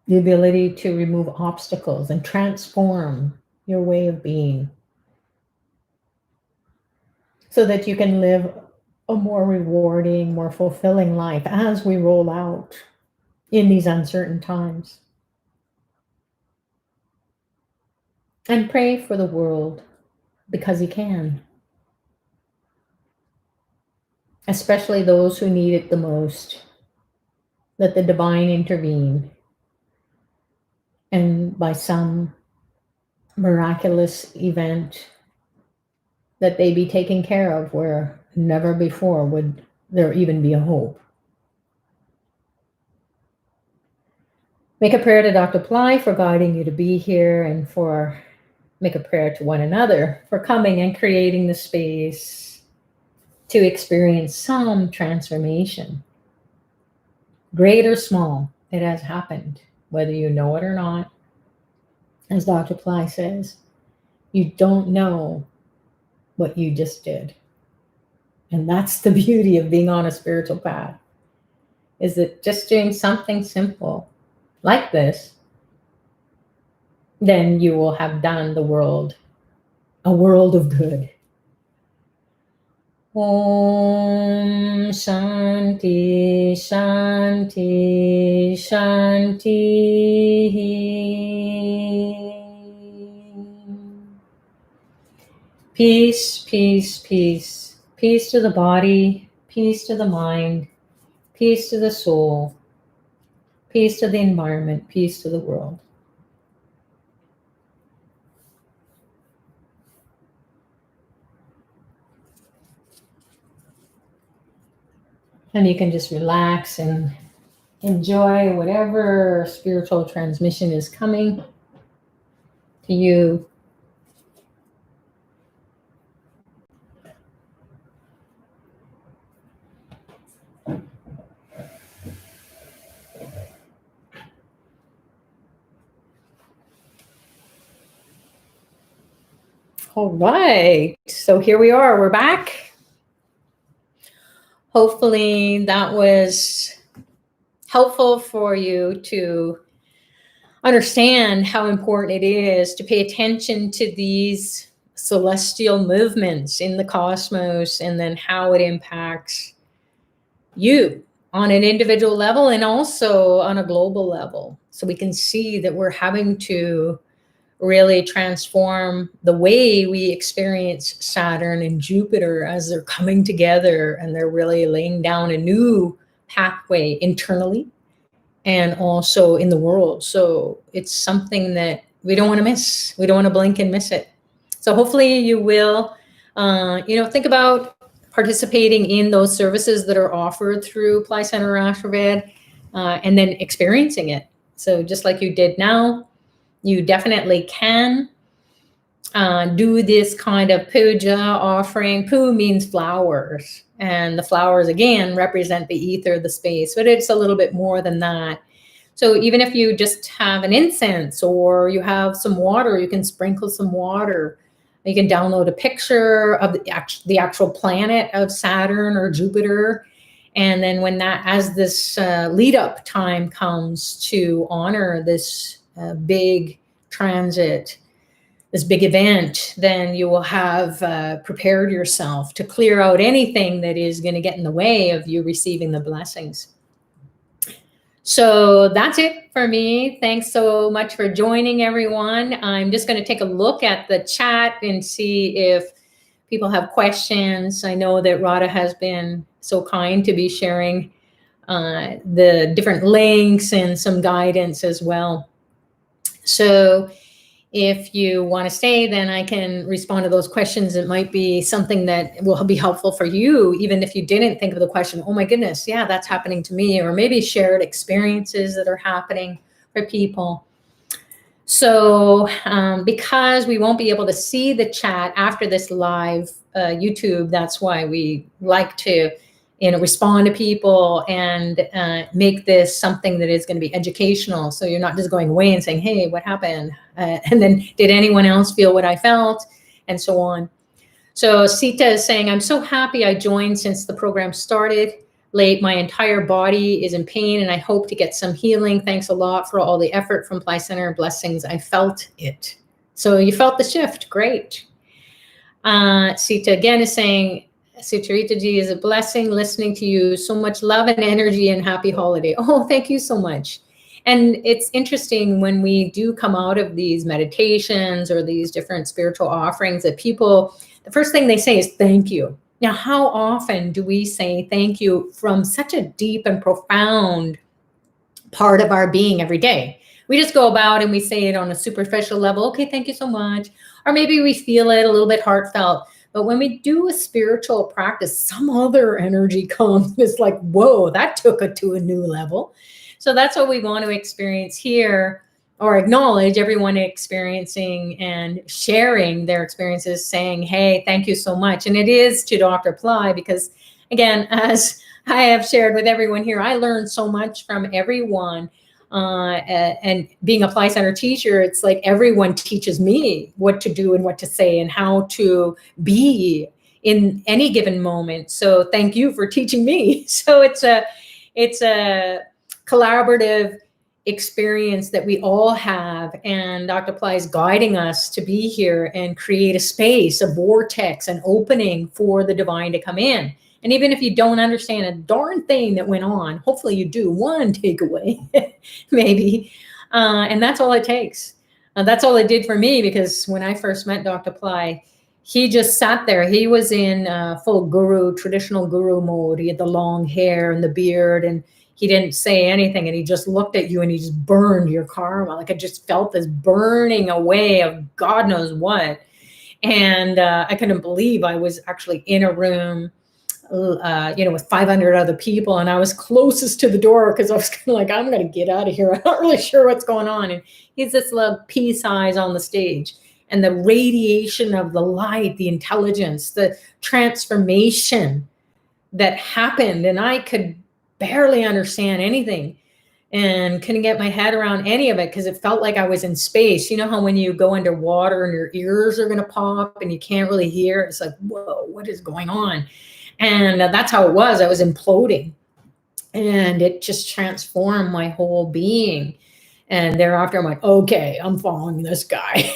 the ability to remove obstacles and transform your way of being so that you can live a more rewarding, more fulfilling life as we roll out in these uncertain times. And pray for the world because you can, especially those who need it the most, that the divine intervene and by some miraculous event that they be taken care of where never before would there even be a hope. Make a prayer to Dr. Pillai for guiding you to be here, and make a prayer to one another for coming and creating the space to experience some transformation. Great or small, it has happened, whether you know it or not. As Dr. Pillai says, you don't know what you just did. And that's the beauty of being on a spiritual path, is that just doing something simple like this, then you will have done the world a world of good. Om Shanti Shanti Shanti. Peace, peace, peace. Peace to the body, peace to the mind, peace to the soul, peace to the environment, peace to the world. And you can just relax and enjoy whatever spiritual transmission is coming to you. All right. So here we are. We're back. Hopefully that was helpful for you to understand how important it is to pay attention to these celestial movements in the cosmos and then how it impacts you on an individual level and also on a global level. So we can see that we're having to really transform the way we experience Saturn and Jupiter as they're coming together, and they're really laying down a new pathway internally and also in the world. So it's something that we don't want to miss. We don't want to blink and miss it. So hopefully you will, think about participating in those services that are offered through Pillai Center or Ashravid, and then experiencing it. So just like you did now, you definitely can do this kind of puja offering. Pu means flowers, and the flowers again represent the ether, the space, but it's a little bit more than that. So even if you just have an incense or you have some water, you can sprinkle some water. You can download a picture of the actual planet of Saturn or Jupiter. And then as this lead up time comes to honor this big transit, this big event, then you will have prepared yourself to clear out anything that is going to get in the way of you receiving the blessings. So that's it for me. Thanks so much for joining, everyone. I'm just going to take a look at the chat and see if people have questions. I know that Radha has been so kind to be sharing the different links and some guidance as well. So if you want to stay, then I can respond to those questions. It might be something that will be helpful for you, even if you didn't think of the question, oh my goodness, yeah, that's happening to me, or maybe shared experiences that are happening for people. So because we won't be able to see the chat after this live YouTube, that's why we like to respond to people and make this something that is going to be educational. So you're not just going away and saying, hey, what happened? And then did anyone else feel what I felt? And so on. So Sita is saying, I'm so happy I joined since the program started late. My entire body is in pain and I hope to get some healing. Thanks a lot for all the effort from Pillai Center. Blessings. I felt it. So you felt the shift. Great. Sita again is saying, Sucharita ji, is a blessing listening to you. So much love and energy and happy holiday. Oh, thank you so much. And it's interesting when we do come out of these meditations or these different spiritual offerings that people, the first thing they say is thank you. Now, how often do we say thank you from such a deep and profound part of our being every day? We just go about and we say it on a superficial level. Okay, thank you so much. Or maybe we feel it a little bit heartfelt. But when we do a spiritual practice, some other energy comes. It's like, whoa, that took it to a new level. So that's what we want to experience here, or acknowledge everyone experiencing and sharing their experiences, saying, hey, thank you so much. And it is to Dr. Pillai, because again, as I have shared with everyone here, I learned so much from everyone. And being a Pillai Center teacher, it's like everyone teaches me what to do and what to say and how to be in any given moment. So thank you for teaching me. So it's a collaborative experience that we all have. And Dr. Pillai is guiding us to be here and create a space, a vortex, an opening for the divine to come in. And even if you don't understand a darn thing that went on, hopefully you do one takeaway, maybe. And that's all it takes. That's all it did for me, because when I first met Dr. Pillai, he just sat there. He was in full traditional guru mode. He had the long hair and the beard, and he didn't say anything. And he just looked at you and he just burned your karma. Like I just felt this burning away of God knows what. And I couldn't believe I was actually in a room with 500 other people, and I was closest to the door because I was kind of like, I'm going to get out of here. I'm not really sure what's going on. And he's this little pea size on the stage, and the radiation of the light, the intelligence, the transformation that happened, and I could barely understand anything and couldn't get my head around any of it because it felt like I was in space. You know how when you go underwater and your ears are going to pop and you can't really hear? It's like, whoa, what is going on? And that's how it was. I was imploding, and it just transformed my whole being. And thereafter, I'm like, okay, I'm following this guy.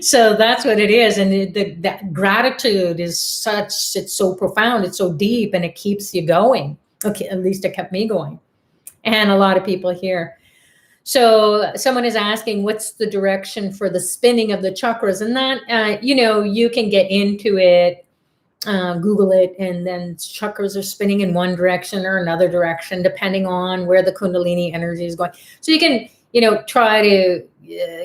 So that's what it is. And that gratitude is such, it's so profound, it's so deep, and it keeps you going. Okay, at least it kept me going. And a lot of people here. So someone is asking, what's the direction for the spinning of the chakras? And that, you can get into it, Google it, and then chakras are spinning in one direction or another direction, depending on where the Kundalini energy is going. So you can, try to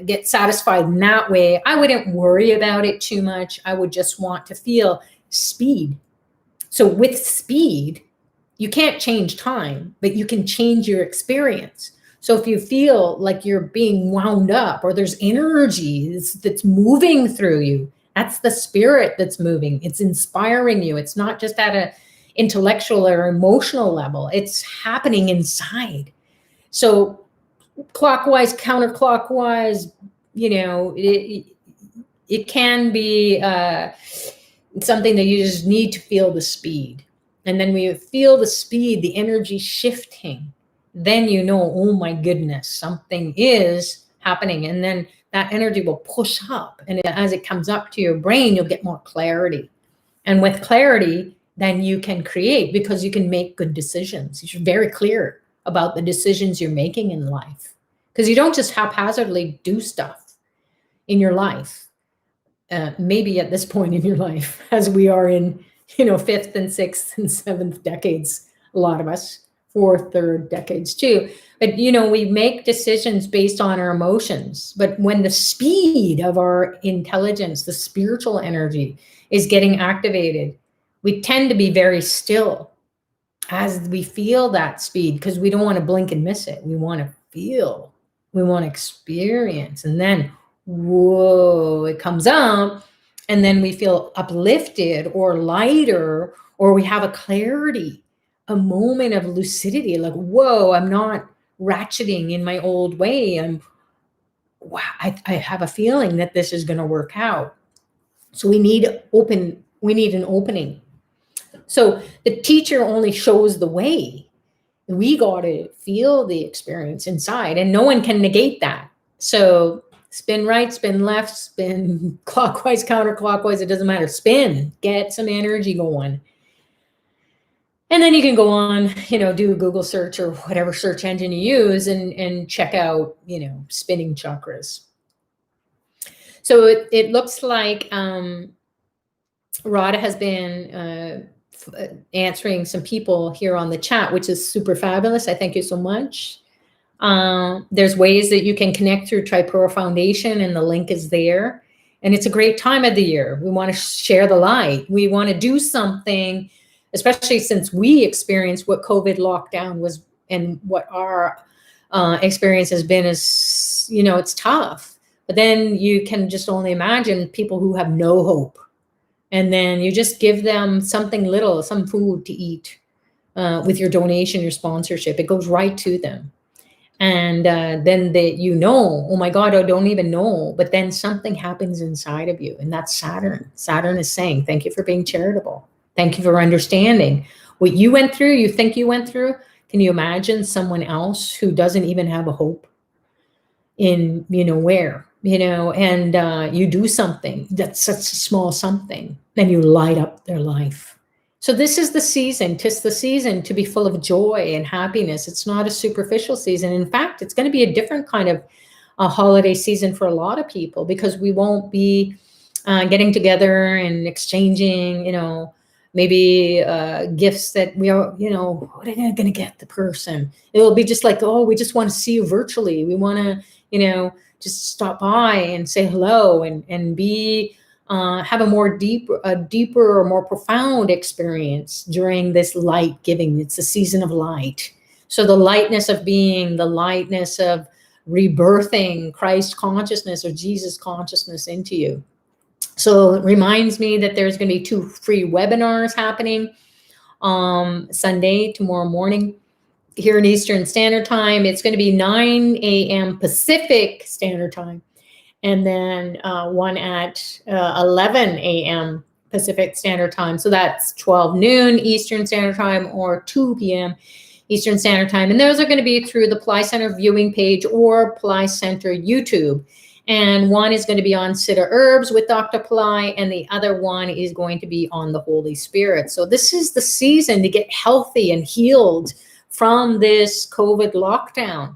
get satisfied in that way. I wouldn't worry about it too much. I would just want to feel speed. So with speed, you can't change time, but you can change your experience. So if you feel like you're being wound up or there's energy that's moving through you, that's the spirit that's moving. It's inspiring you. It's not just at an intellectual or emotional level. It's happening inside. So clockwise, counterclockwise, it can be something that you just need to feel the speed. And then when you feel the speed, the energy shifting, then oh my goodness, something is happening. And then that energy will push up. And as it comes up to your brain, you'll get more clarity. And with clarity, then you can create, because you can make good decisions. You're very clear about the decisions you're making in life, because you don't just haphazardly do stuff in your life. Maybe at this point in your life, as we are in, fifth and sixth and seventh decades, a lot of us, fourth, third decades too. But, we make decisions based on our emotions. But when the speed of our intelligence, the spiritual energy is getting activated, we tend to be very still as we feel that speed, because we don't want to blink and miss it. We want to feel, we want to experience. And then, whoa, it comes up. And then we feel uplifted or lighter, or we have a clarity, a moment of lucidity, like, whoa, I'm not ratcheting in my old way. I have a feeling that this is going to work out. So we need an opening. So the teacher only shows the way. We got to feel the experience inside, and no one can negate that. So spin right, spin left, spin clockwise, counterclockwise, it doesn't matter. Spin, get some energy going. And then you can go on, do a Google search or whatever search engine you use and check out, spinning chakras. So it looks like Radha has been answering some people here on the chat, which is super fabulous. I thank you so much. There's ways that you can connect through Tripura Foundation, and the link is there. And it's a great time of the year. We want to share the light. We want to do something, especially since we experienced what COVID lockdown was, and what our experience has been is, it's tough. But then you can just only imagine people who have no hope. And then you just give them something little, some food to eat with your donation, your sponsorship. It goes right to them. And then oh my God, I don't even know. But then something happens inside of you. And that's Saturn. Saturn is saying, thank you for being charitable. Thank you for understanding what you went through, you think you went through. Can you imagine someone else who doesn't even have a hope in, where? And you do something that's such a small something, then you light up their life. So this is the season. 'Tis the season to be full of joy and happiness. It's not a superficial season. In fact, it's going to be a different kind of holiday season for a lot of people, because we won't be getting together and exchanging, maybe gifts that we are, what are you going to get the person? It'll be just like, oh, we just want to see you virtually. We want to, just stop by and say hello and be, have a deeper or more profound experience during this light giving. It's the season of light. So the lightness of being, the lightness of rebirthing Christ consciousness or Jesus consciousness into you. So it reminds me that there's going to be 2 free webinars happening Sunday, tomorrow morning here in Eastern Standard Time. It's going to be 9 a.m. Pacific Standard Time, and then one at 11 a.m. Pacific Standard Time. So that's 12 noon Eastern Standard Time or 2 p.m. Eastern Standard Time. And those are going to be through the Pillai Center viewing page or Pillai Center YouTube. And one is going to be on Siddha Herbs with Dr. Pillai, and the other one is going to be on the Holy Spirit. So this is the season to get healthy and healed from this COVID lockdown.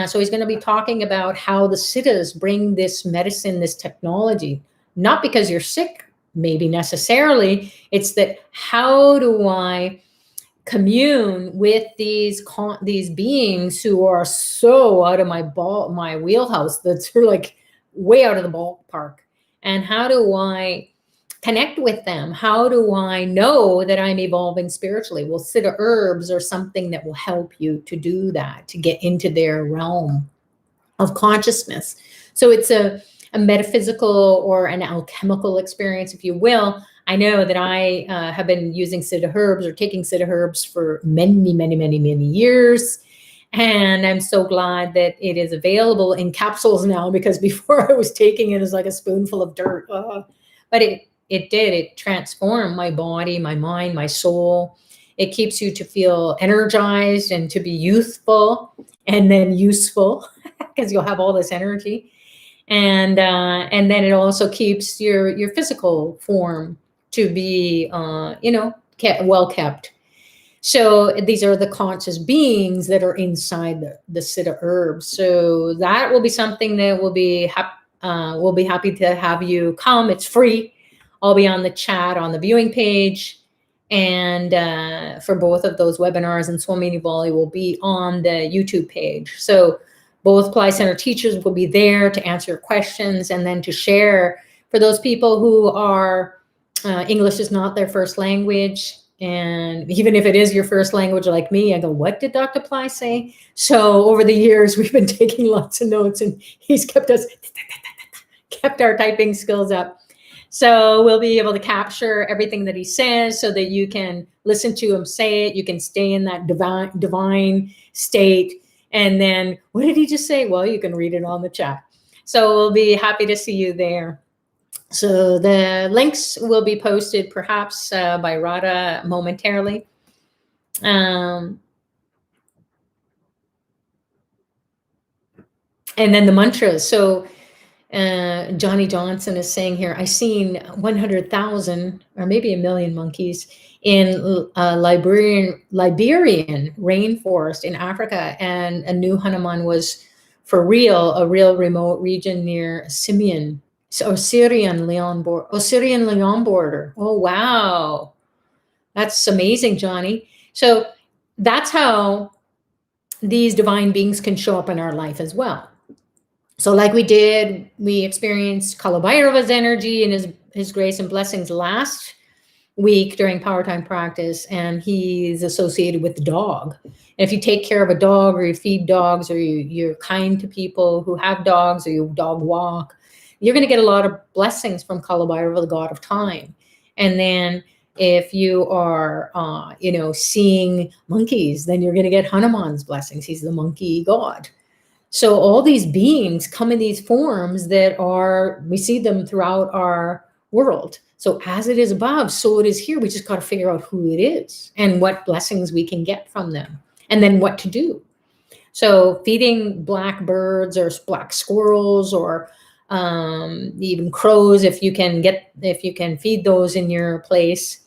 So he's going to be talking about how the Siddhas bring this medicine, this technology, not because you're sick, maybe necessarily. It's that how do I commune with these beings who are so out of my wheelhouse, that's like way out of the ballpark, and how do I connect with them? How do I know that I'm evolving spiritually? Well, Siddha herbs are something that will help you to do that, to get into their realm of consciousness. So it's a metaphysical or an alchemical experience, if you will. I know that I have been using Siddha herbs or taking Siddha herbs for many, many, many, many years. And I'm so glad that it is available in capsules now, because before I was taking it as like a spoonful of dirt. But it transformed my body, my mind, my soul. It keeps you to feel energized and to be youthful and then useful, because you'll have all this energy. And then it also keeps your physical form to be, well kept. So these are the conscious beings that are inside the Siddha herbs. So that will be something that we'll be happy to have you come. It's free. I'll be on the chat on the viewing page, and for both of those webinars, and Swamini Bali will be on the YouTube page. So both Pillai Center teachers will be there to answer your questions and then to share for those people who are English is not their first language. And even if it is your first language like me, I go, what did Dr. Pillai say? So over the years, we've been taking lots of notes, and he's kept our typing skills up. So we'll be able to capture everything that he says so that you can listen to him say it. You can stay in that divine state. And then, what did he just say? Well, you can read it on the chat. So we'll be happy to see you there. So the links will be posted perhaps by Radha momentarily. And then the mantras. So Johnny Johnson is saying here, I seen 100,000 or maybe 1 million monkeys in Liberian rainforest in Africa, and a new Hanuman was for real, a real remote region near Syrian Leon border. Oh, wow. That's amazing, Johnny. So that's how these divine beings can show up in our life as well. So like we experienced Kalabhairava's energy and his grace and blessings last week during Powertime practice, and he's associated with the dog. And if you take care of a dog, or you feed dogs, or you're kind to people who have dogs, or you dog walk, you're going to get a lot of blessings from Kalabhairava, the god of time. And then if you are, seeing monkeys, then you're going to get Hanuman's blessings. He's the monkey god. So all these beings come in these forms that we see them throughout our world. So as it is above, so it is here. We just got to figure out who it is and what blessings we can get from them, and then what to do. So feeding black birds or black squirrels, or even crows, if you can feed those in your place.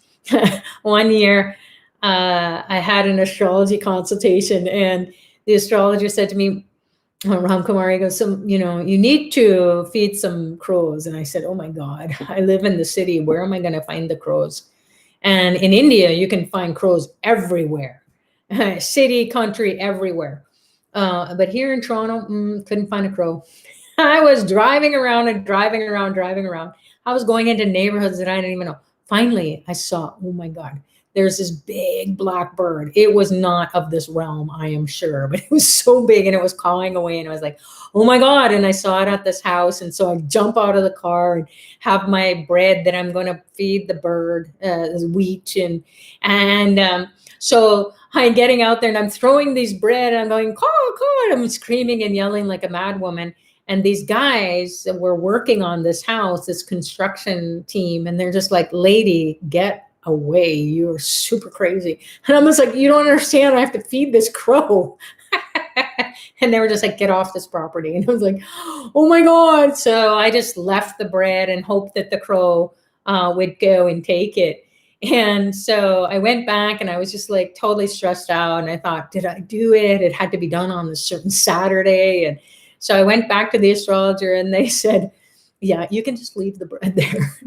One year, I had an astrology consultation, and the astrologer said to me, Ram Kumar, goes, you need to feed some crows. And I said, oh my God, I live in the city. Where am I going to find the crows? And in India, you can find crows everywhere, city, country, everywhere. But here in Toronto, couldn't find a crow. I was driving around. I was going into neighborhoods that I didn't even know. Finally, I saw, oh my God, there's this big black bird. It was not of this realm, I am sure, but it was so big and it was cawing away. And I was like, oh my God. And I saw it at this house. And so I jump out of the car and have my bread that I'm going to feed the bird, wheat. So I'm getting out there and I'm throwing these bread and I'm going, caw, caw. I'm screaming and yelling like a mad woman. And these guys that were working on this house, this construction team, and they're just like, lady, get away. You're super crazy. And I'm just like, you don't understand. I have to feed this crow. And they were just like, get off this property. And I was like, oh my God. So I just left the bread and hoped that the crow would go and take it. And so I went back and I was just like totally stressed out. And I thought, did I do it? It had to be done on a certain Saturday. And so I went back to the astrologer and they said, yeah, you can just leave the bread there.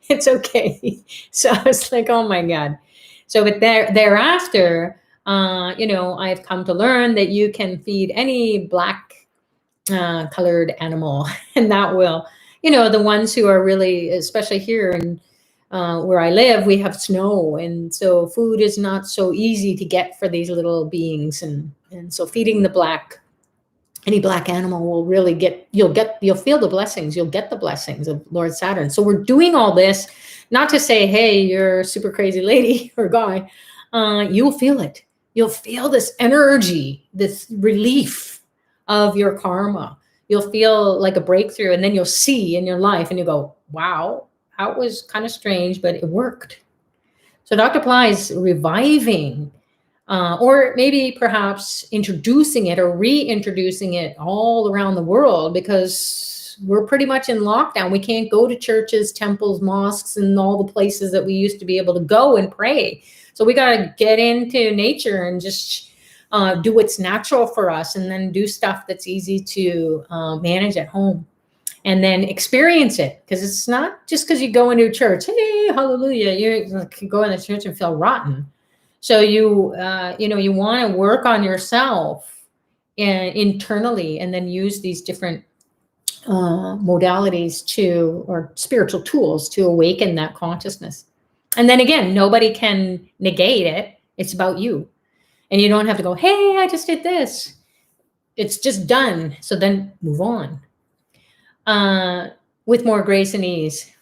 It's okay. So I was like, oh my God. So, but thereafter, I've come to learn that you can feed any black colored animal, and that will, the ones who are really, especially here in where I live, we have snow, and so food is not so easy to get for these little beings, and so feeding any black animal will really you'll feel the blessings. You'll get the blessings of Lord Saturn. So we're doing all this, not to say, hey, you're a super crazy lady or guy. You'll feel it. You'll feel this energy, this relief of your karma. You'll feel like a breakthrough, and then you'll see in your life and you go, wow, that was kind of strange, but it worked. So Dr. Pillai is reviving or maybe perhaps introducing it or reintroducing it all around the world, because we're pretty much in lockdown. We can't go to churches, temples, mosques, and all the places that we used to be able to go and pray. So we got to get into nature and just do what's natural for us, and then do stuff that's easy to manage at home. And then experience it, because it's not just because you go into a church, hey, hallelujah, you can go in the church and feel rotten. So you want to work on yourself internally, and then use these different modalities or spiritual tools to awaken that consciousness. And then again, nobody can negate it. It's about you. And you don't have to go, hey, I just did this. It's just done. So then move on with more grace and ease.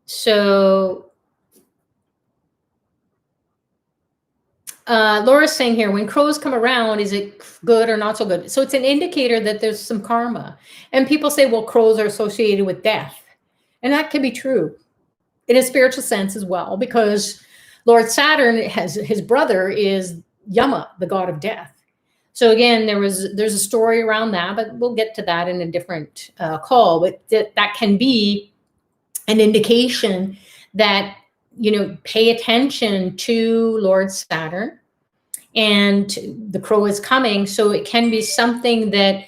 So Laura's saying here, when crows come around, is it good or not so good? So it's an indicator that there's some karma. And people say, well, crows are associated with death. And that can be true in a spiritual sense as well, because Lord Saturn his brother is Yama, the god of death. So again, there's a story around that, but we'll get to that in a different call. But that can be an indication that, pay attention to Lord Saturn, and the crow is coming. So it can be something that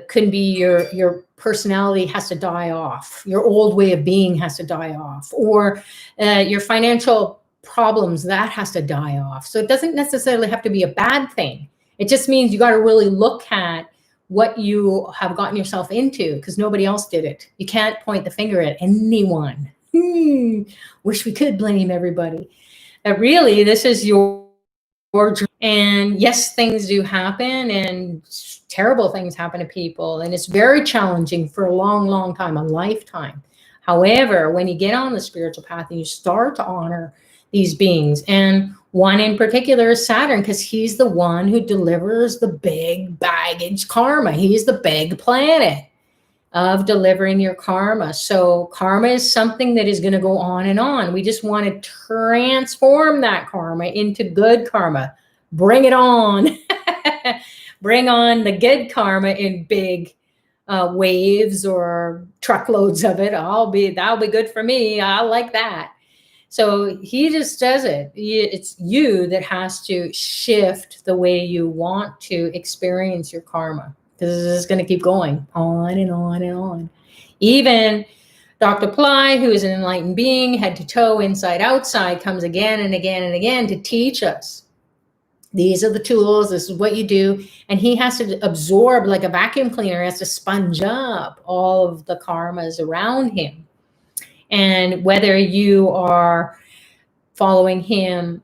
could be your personality has to die off. Your old way of being has to die off, or your financial problems, that has to die off. So it doesn't necessarily have to be a bad thing. It just means you got to really look at what you have gotten yourself into, because nobody else did it. You can't point the finger at anyone. Wish we could blame everybody. Really, this is your dream. And yes, things do happen, and terrible things happen to people. And it's very challenging for a long, long time, a lifetime. However, when you get on the spiritual path and you start to honor these beings, and one in particular is Saturn, because he's the one who delivers the big baggage karma. He's the big planet of delivering your karma. So karma is something that is going to go on and on. We just want to transform that karma into good karma. Bring it on. Bring on the good karma in big waves or truckloads of it. That'll be good for me. I like that. So he just does it. It's you that has to shift the way you want to experience your karma, because this is going to keep going on and on and on. Even Dr. Pillai, who is an enlightened being, head to toe, inside, outside, comes again and again and again to teach us. These are the tools. This is what you do. And he has to absorb, like a vacuum cleaner, has to sponge up all of the karmas around him. And whether you are following him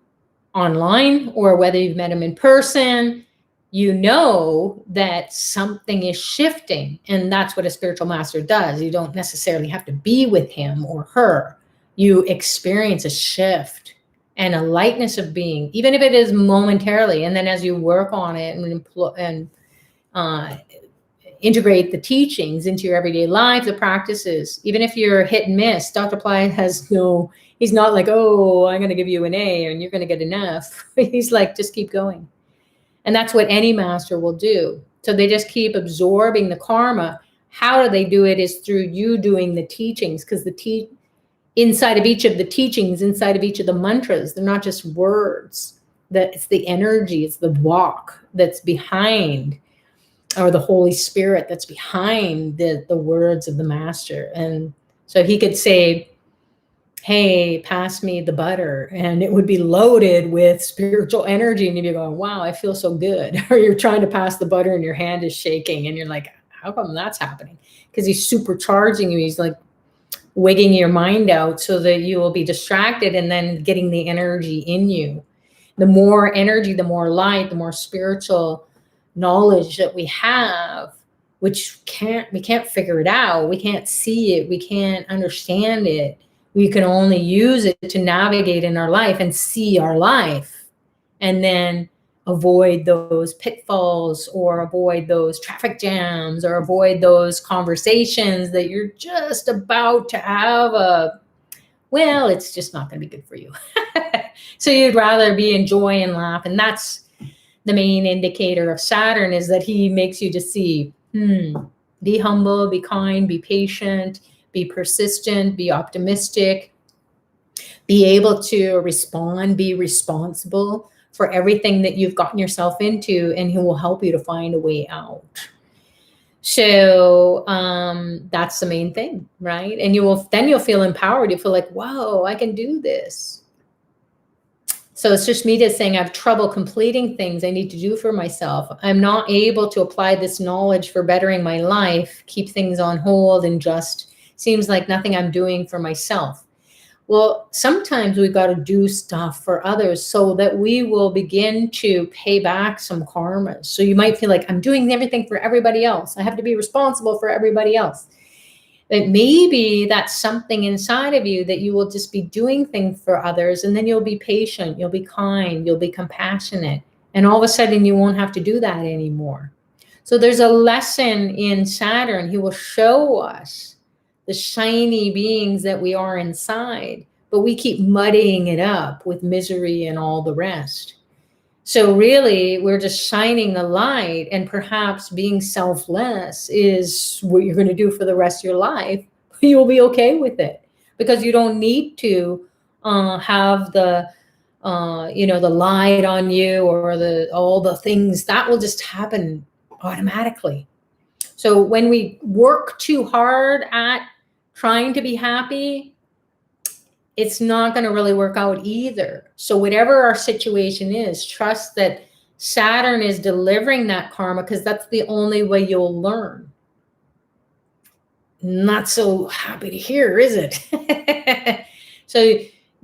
online or whether you've met him in person, you know that something is shifting. And that's what a spiritual master does. You don't necessarily have to be with him or her. You experience a shift and a lightness of being, even if it is momentarily. And then as you work on it and integrate the teachings into your everyday life, the practices, even if you're hit and miss, Dr. Pillai he's not like, oh, I'm going to give you an A and you're going to get enough. He's like, just keep going. And that's what any master will do. So they just keep absorbing the karma. How do they do it is through you doing the teachings, because inside of each of the teachings, inside of each of the mantras, they're not just words. That it's the energy, it's the walk that's behind, or the Holy Spirit that's behind the words of the master. And so he could say, hey, pass me the butter, and it would be loaded with spiritual energy, and you'd be going, wow, I feel so good. Or you're trying to pass the butter and your hand is shaking and you're like, how come that's happening? Because he's supercharging you. He's like wigging your mind out so that you will be distracted and then getting the energy in you. The more energy, the more light, the more spiritual knowledge that we have, which we can't figure it out. We can't see it. We can't understand it. We can only use it to navigate in our life and see our life, and then avoid those pitfalls or avoid those traffic jams or avoid those conversations that you're just about to have well, it's just not going to be good for you. So you'd rather be in joy and laugh. And that's the main indicator of Saturn, is that he makes you to see, be humble, be kind, be patient, be persistent, be optimistic, be able to respond, be responsible for everything that you've gotten yourself into, and he will help you to find a way out. So that's the main thing, right? And you'll feel empowered. You feel like, wow, I can do this. So it's just me just saying, I have trouble completing things I need to do for myself. I'm not able to apply this knowledge for bettering my life, keep things on hold, and just seems like nothing I'm doing for myself. Well, sometimes we've got to do stuff for others so that we will begin to pay back some karma. So you might feel like, I'm doing everything for everybody else. I have to be responsible for everybody else. But maybe that's something inside of you that you will just be doing things for others, and then you'll be patient, you'll be kind, you'll be compassionate, and all of a sudden you won't have to do that anymore. So there's a lesson in Saturn. He will show us the shiny beings that we are inside, but we keep muddying it up with misery and all the rest. So really, we're just shining the light, and perhaps being selfless is what you're going to do for the rest of your life. You'll be okay with it because you don't need to have the light on you or all the things that will just happen automatically. So when we work too hard at trying to be happy, it's not going to really work out either. So whatever our situation is, trust that Saturn is delivering that karma, because that's the only way you'll learn. Not so happy to hear, is it? So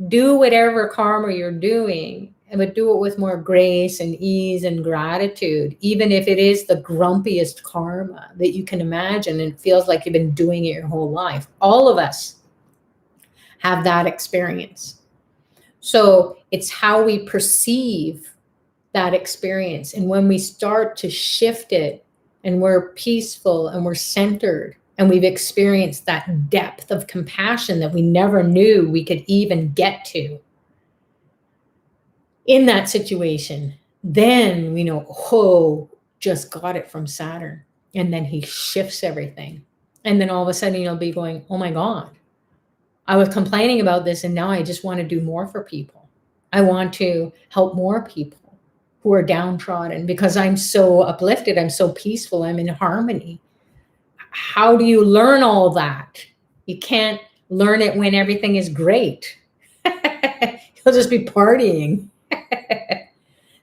do whatever karma you're doing, but do it with more grace and ease and gratitude, even if it is the grumpiest karma that you can imagine and it feels like you've been doing it your whole life. All of us have that experience. So it's how we perceive that experience. And when we start to shift it and we're peaceful and we're centered and we've experienced that depth of compassion that we never knew we could even get to in that situation, then we know, oh, just got it from Saturn. And then he shifts everything. And then all of a sudden you'll be going, oh my God, I was complaining about this, and now I just want to do more for people. I want to help more people who are downtrodden because I'm so uplifted. I'm so peaceful. I'm in harmony. How do you learn all that? You can't learn it when everything is great. You'll just be partying.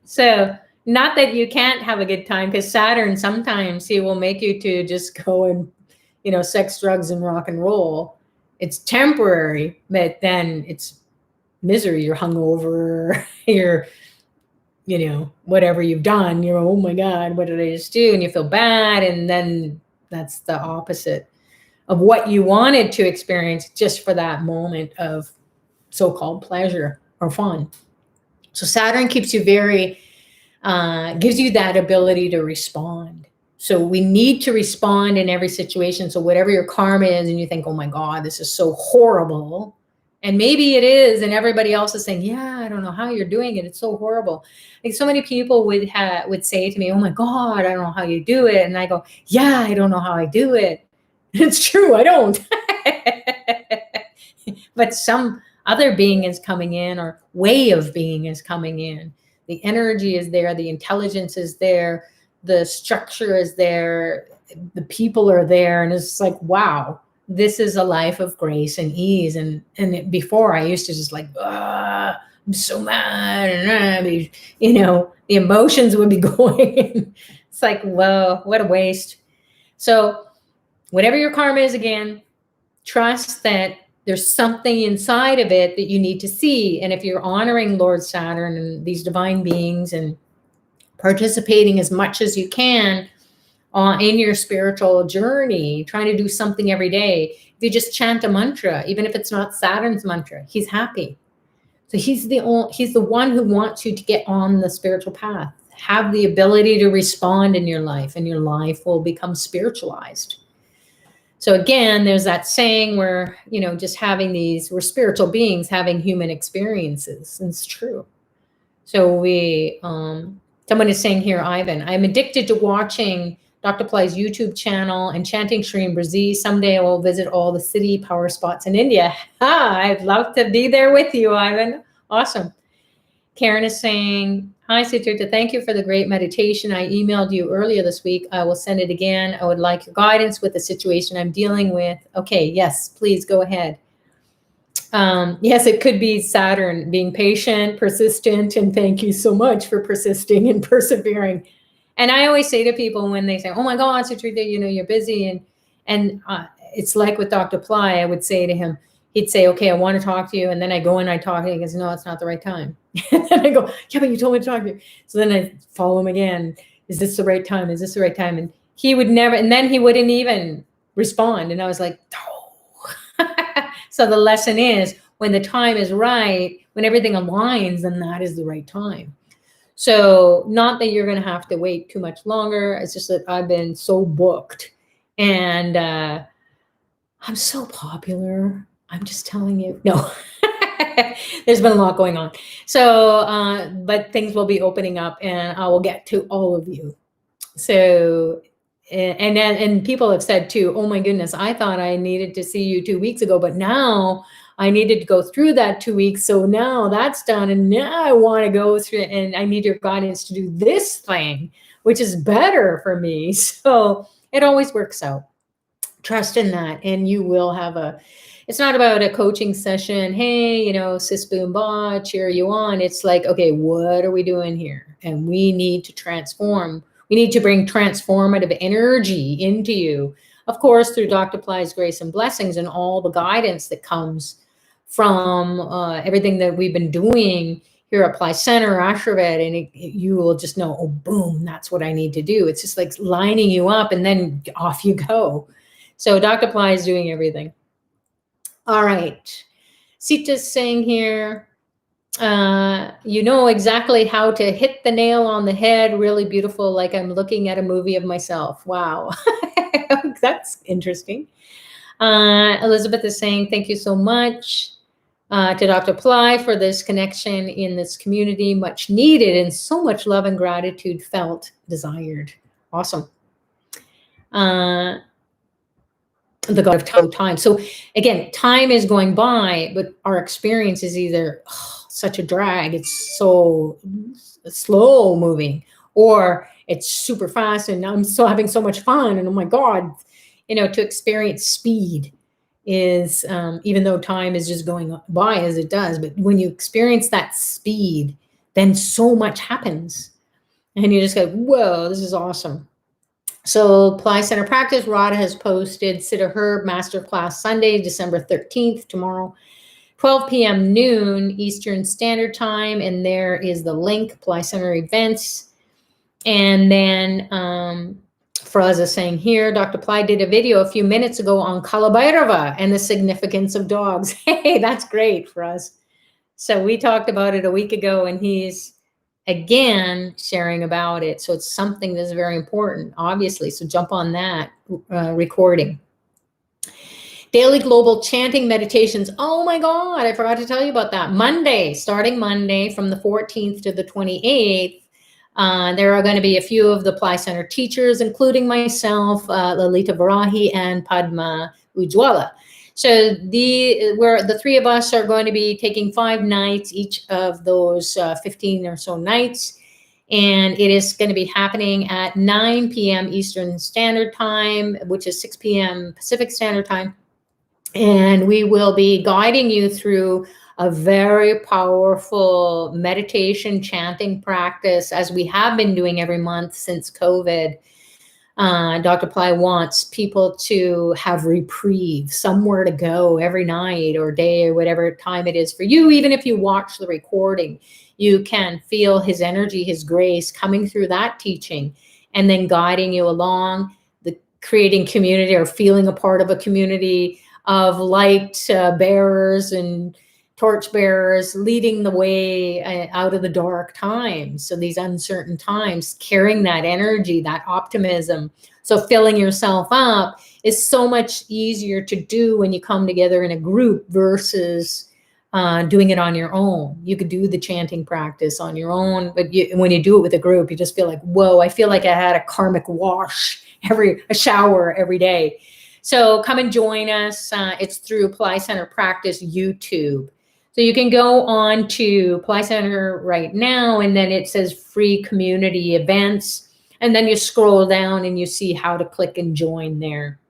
So not that you can't have a good time, because Saturn sometimes he will make you to just go and, sex, drugs, and rock and roll. it's temporary, but then it's misery. You're hungover, you're, whatever you've done, you're, oh my God, what did I just do? And you feel bad. And then that's the opposite of what you wanted to experience just for that moment of so-called pleasure or fun. So Saturn keeps you gives you that ability to respond. So we need to respond in every situation. So whatever your karma is, and you think, oh my God, this is so horrible. And maybe it is, and everybody else is saying, yeah, I don't know how you're doing it. It's so horrible. Like so many people would say to me, oh my God, I don't know how you do it. And I go, yeah, I don't know how I do it. It's true, I don't. But some other being is coming in, or way of being is coming in. The energy is there, the intelligence is there, the structure is there, the people are there, and it's like, wow, this is a life of grace and ease. And before I used to just like, I'm so mad, and the emotions would be going. It's like, whoa, what a waste. So whatever your karma is, again, trust that there's something inside of it that you need to see. And if you're honoring Lord Saturn and these divine beings and participating as much as you can in your spiritual journey, trying to do something every day. If you just chant a mantra, even if it's not Saturn's mantra, he's happy. So he's the one who wants you to get on the spiritual path, have the ability to respond in your life, and your life will become spiritualized. So again, there's that saying where, just we're spiritual beings having human experiences. And it's true. So someone is saying here, Ivan, I'm addicted to watching Dr. Pillai's YouTube channel and chanting Shri Brazil. Someday I will visit all the city power spots in India. I'd love to be there with you, Ivan. Awesome. Karen is saying, hi, Sutrita, thank you for the great meditation. I emailed you earlier this week. I will send it again. I would like your guidance with the situation I'm dealing with. Okay, yes, please go ahead. Yes, it could be Saturn being patient, persistent, and thank you so much for persisting and persevering. And I always say to people when they say, oh my God, Sutrita, you're busy. And it's like with Dr. Pillai, I would say to him, he'd say, okay, I want to talk to you. And then I go and I talk, and he goes, no, it's not the right time. And then I go, yeah, but you told me to talk to you. So then I follow him again. Is this the right time? Is this the right time? And he would never, and then he wouldn't even respond. And I was like, no. So the lesson is, when the time is right, when everything aligns, then that is the right time. So not that you're going to have to wait too much longer. It's just that I've been so booked, and I'm so popular. I'm just telling you. No, there's been a lot going on. So, but things will be opening up, and I will get to all of you. So, and people have said too, oh my goodness, I thought I needed to see you 2 weeks ago, but now I needed to go through that 2 weeks. So now that's done. And now I want to go through it, and I need your guidance to do this thing, which is better for me. So it always works out. Trust in that. And you will have it's not about a coaching session. Hey, sis boom ba, cheer you on. It's like, okay, what are we doing here? And we need to transform. We need to bring transformative energy into you. Of course, through Dr. Pillai's grace and blessings and all the guidance that comes from everything that we've been doing here at Pillai Center, Ashravet, and you will just know, oh, boom, that's what I need to do. It's just like lining you up, and then off you go. So Dr. Pillai is doing everything. All right. Sita's saying here, you know exactly how to hit the nail on the head. Really beautiful, like I'm looking at a movie of myself. Wow. That's interesting. Elizabeth is saying, thank you so much to Dr. Pillai for this connection in this community, much needed, and so much love and gratitude felt, desired. Awesome. The God of time. So again, time is going by, but our experience is either such a drag, it's so slow moving, or it's super fast and I'm still having so much fun, and oh my God, to experience speed is, even though time is just going by as it does, but when you experience that speed, then so much happens, and you just go, whoa, this is awesome. So Pillai Center Practice, Rada has posted Siddha Herb Masterclass Sunday, December 13th, tomorrow, 12 p.m. noon Eastern Standard Time. And there is the link, Pillai Center Events. And then Faraz is saying here, Dr. Pillai did a video a few minutes ago on Kalabhairava and the significance of dogs. Hey, that's great for us. So we talked about it a week ago, and he's again sharing about it. So it's something that's very important, obviously. So jump on that recording. Daily global chanting meditations. Oh my God, I forgot to tell you about that. Monday, starting Monday from the 14th to the 28th, there are going to be a few of the Pillai Center teachers, including myself, Lalita Varahi, and Padma Ujwala. So the three of us are going to be taking 5 nights, each of those 15 or so nights. And it is going to be happening at 9 p.m. Eastern Standard Time, which is 6 p.m. Pacific Standard Time. And we will be guiding you through a very powerful meditation chanting practice, as we have been doing every month since COVID. Dr. Pillai wants people to have reprieve, somewhere to go every night or day or whatever time it is for you. Even if you watch the recording, you can feel his energy, his grace coming through that teaching and then guiding you along, the creating community or feeling a part of a community of light bearers and torch bearers, leading the way out of the dark times. So these uncertain times, carrying that energy, that optimism. So filling yourself up is so much easier to do when you come together in a group versus doing it on your own. You could do the chanting practice on your own, but when you do it with a group, you just feel like, whoa, I feel like I had a karmic wash, a shower every day. So come and join us. It's through Pillai Center Practice YouTube. So you can go on to Pillai Center right now, and then it says free community events. And then you scroll down and you see how to click and join there.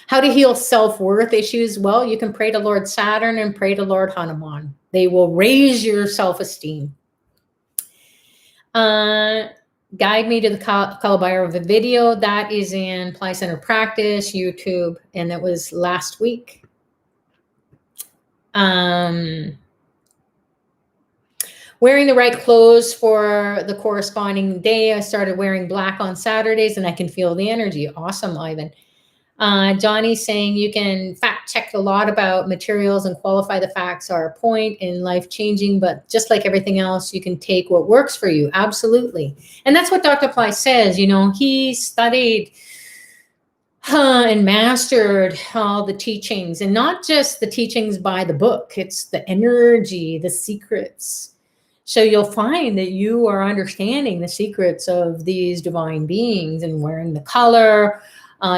How to heal self-worth issues. Well, you can pray to Lord Saturn and pray to Lord Hanuman. They will raise your self-esteem. Guide me to the Kalabhairava video. That is in Pillai Center Practice, YouTube, and that was last week. Wearing the right clothes for the corresponding day. I started wearing black on Saturdays, and I can feel the energy. Awesome, Ivan. Johnny's saying you can fact check a lot about materials and qualify the facts are a point in life changing, but just like everything else, you can take what works for you. Absolutely. And that's what Dr. Pillai says. You know, he studied and mastered all the teachings, and not just the teachings by the book. It's the energy, the secrets. So you'll find that you are understanding the secrets of these divine beings and wearing the color.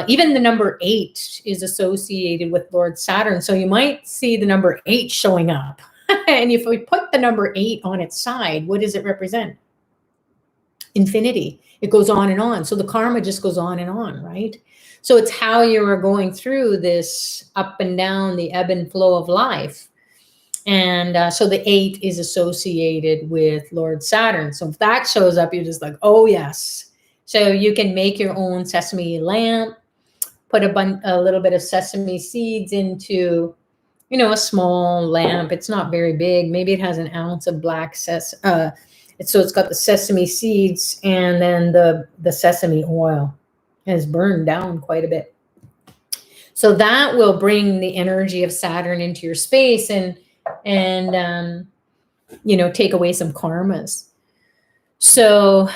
Even the number 8 is associated with Lord Saturn. So you might see the number 8 showing up. And if we put the number 8 on its side, what does it represent? Infinity. It goes on and on. So the karma just goes on and on, right? So it's how you are going through this up and down, the ebb and flow of life. And so the 8 is associated with Lord Saturn. So if that shows up, you're just like, oh, yes. So you can make your own sesame lamp, put a little bit of sesame seeds into, you know, a small lamp. It's not very big. Maybe it has an ounce of black sesame. So it's got the sesame seeds and then the sesame oil has burned down quite a bit. So that will bring the energy of Saturn into your space and you know, take away some karmas. So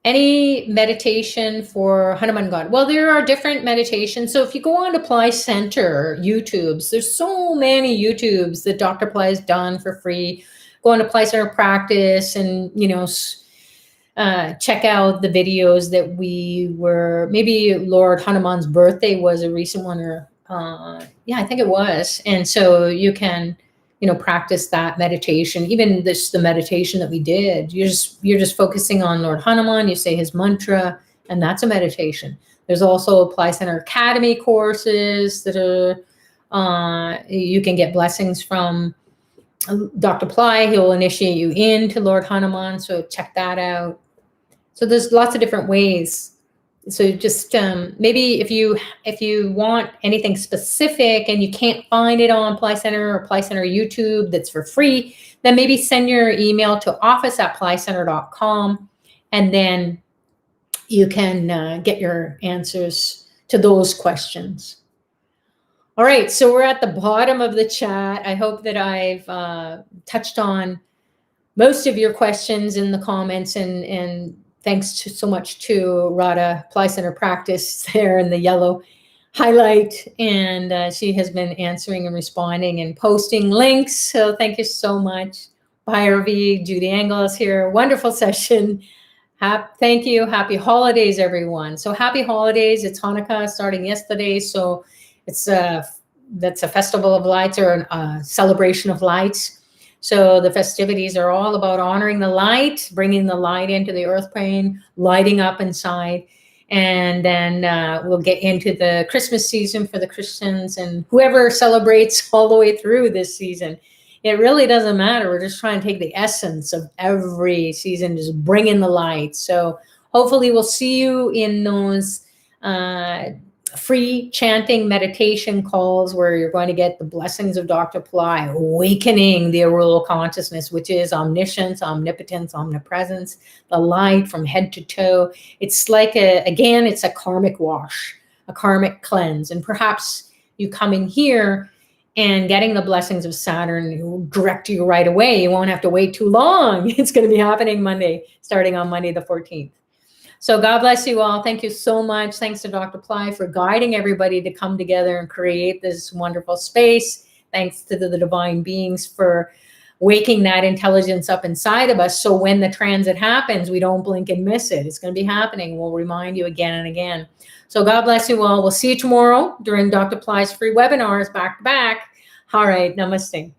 any meditation for Hanuman God? Well, there are different meditations. So if you go on to Pillai Center YouTubes, there's so many YouTubes that Dr. Pillai has done for free. Go on to Pillai Center Practice and, you know, check out the videos that we were, maybe Lord Hanuman's birthday was a recent one, or yeah, I think it was. And so you can, you know, practice that meditation. Even the meditation that we did, you're just focusing on Lord Hanuman. You say his mantra, and that's a meditation. There's also Pillai Center Academy courses that are, you can get blessings from Dr. Pillai, he will initiate you into Lord Hanuman, so check that out. So there's lots of different ways. So just maybe if you want anything specific and you can't find it on Pillai Center or Pillai Center YouTube that's for free, then maybe send your email to office@pillaicenter.com, and then you can get your answers to those questions. All right, so we're at the bottom of the chat. I hope that I've touched on most of your questions in the comments, and thanks so much to Radha, Pillai Center Practice there in the yellow highlight, and she has been answering and responding and posting links, so thank you so much. Bye, RV, Judy Angles here, wonderful session. Thank you, happy holidays, everyone. So happy holidays, it's Hanukkah starting yesterday, so that's a festival of lights, or a celebration of lights. So the festivities are all about honoring the light, bringing the light into the earth plane, lighting up inside. And then we'll get into the Christmas season for the Christians and whoever celebrates all the way through this season. It really doesn't matter. We're just trying to take the essence of every season, just bring in the light. So hopefully we'll see you in those free chanting meditation calls where you're going to get the blessings of Dr. Pillai, awakening the auroral consciousness, which is omniscience, omnipotence, omnipresence, the light from head to toe. It's like it's a karmic wash, a karmic cleanse. And perhaps you coming here and getting the blessings of Saturn will direct you right away. You won't have to wait too long. It's going to be happening starting on Monday the 14th. So God bless you all. Thank you so much. Thanks to Dr. Pillai for guiding everybody to come together and create this wonderful space. Thanks to the divine beings for waking that intelligence up inside of us. So when the transit happens, we don't blink and miss it. It's going to be happening. We'll remind you again and again. So God bless you all. We'll see you tomorrow during Dr. Pillai's free webinars back to back. All right. Namaste.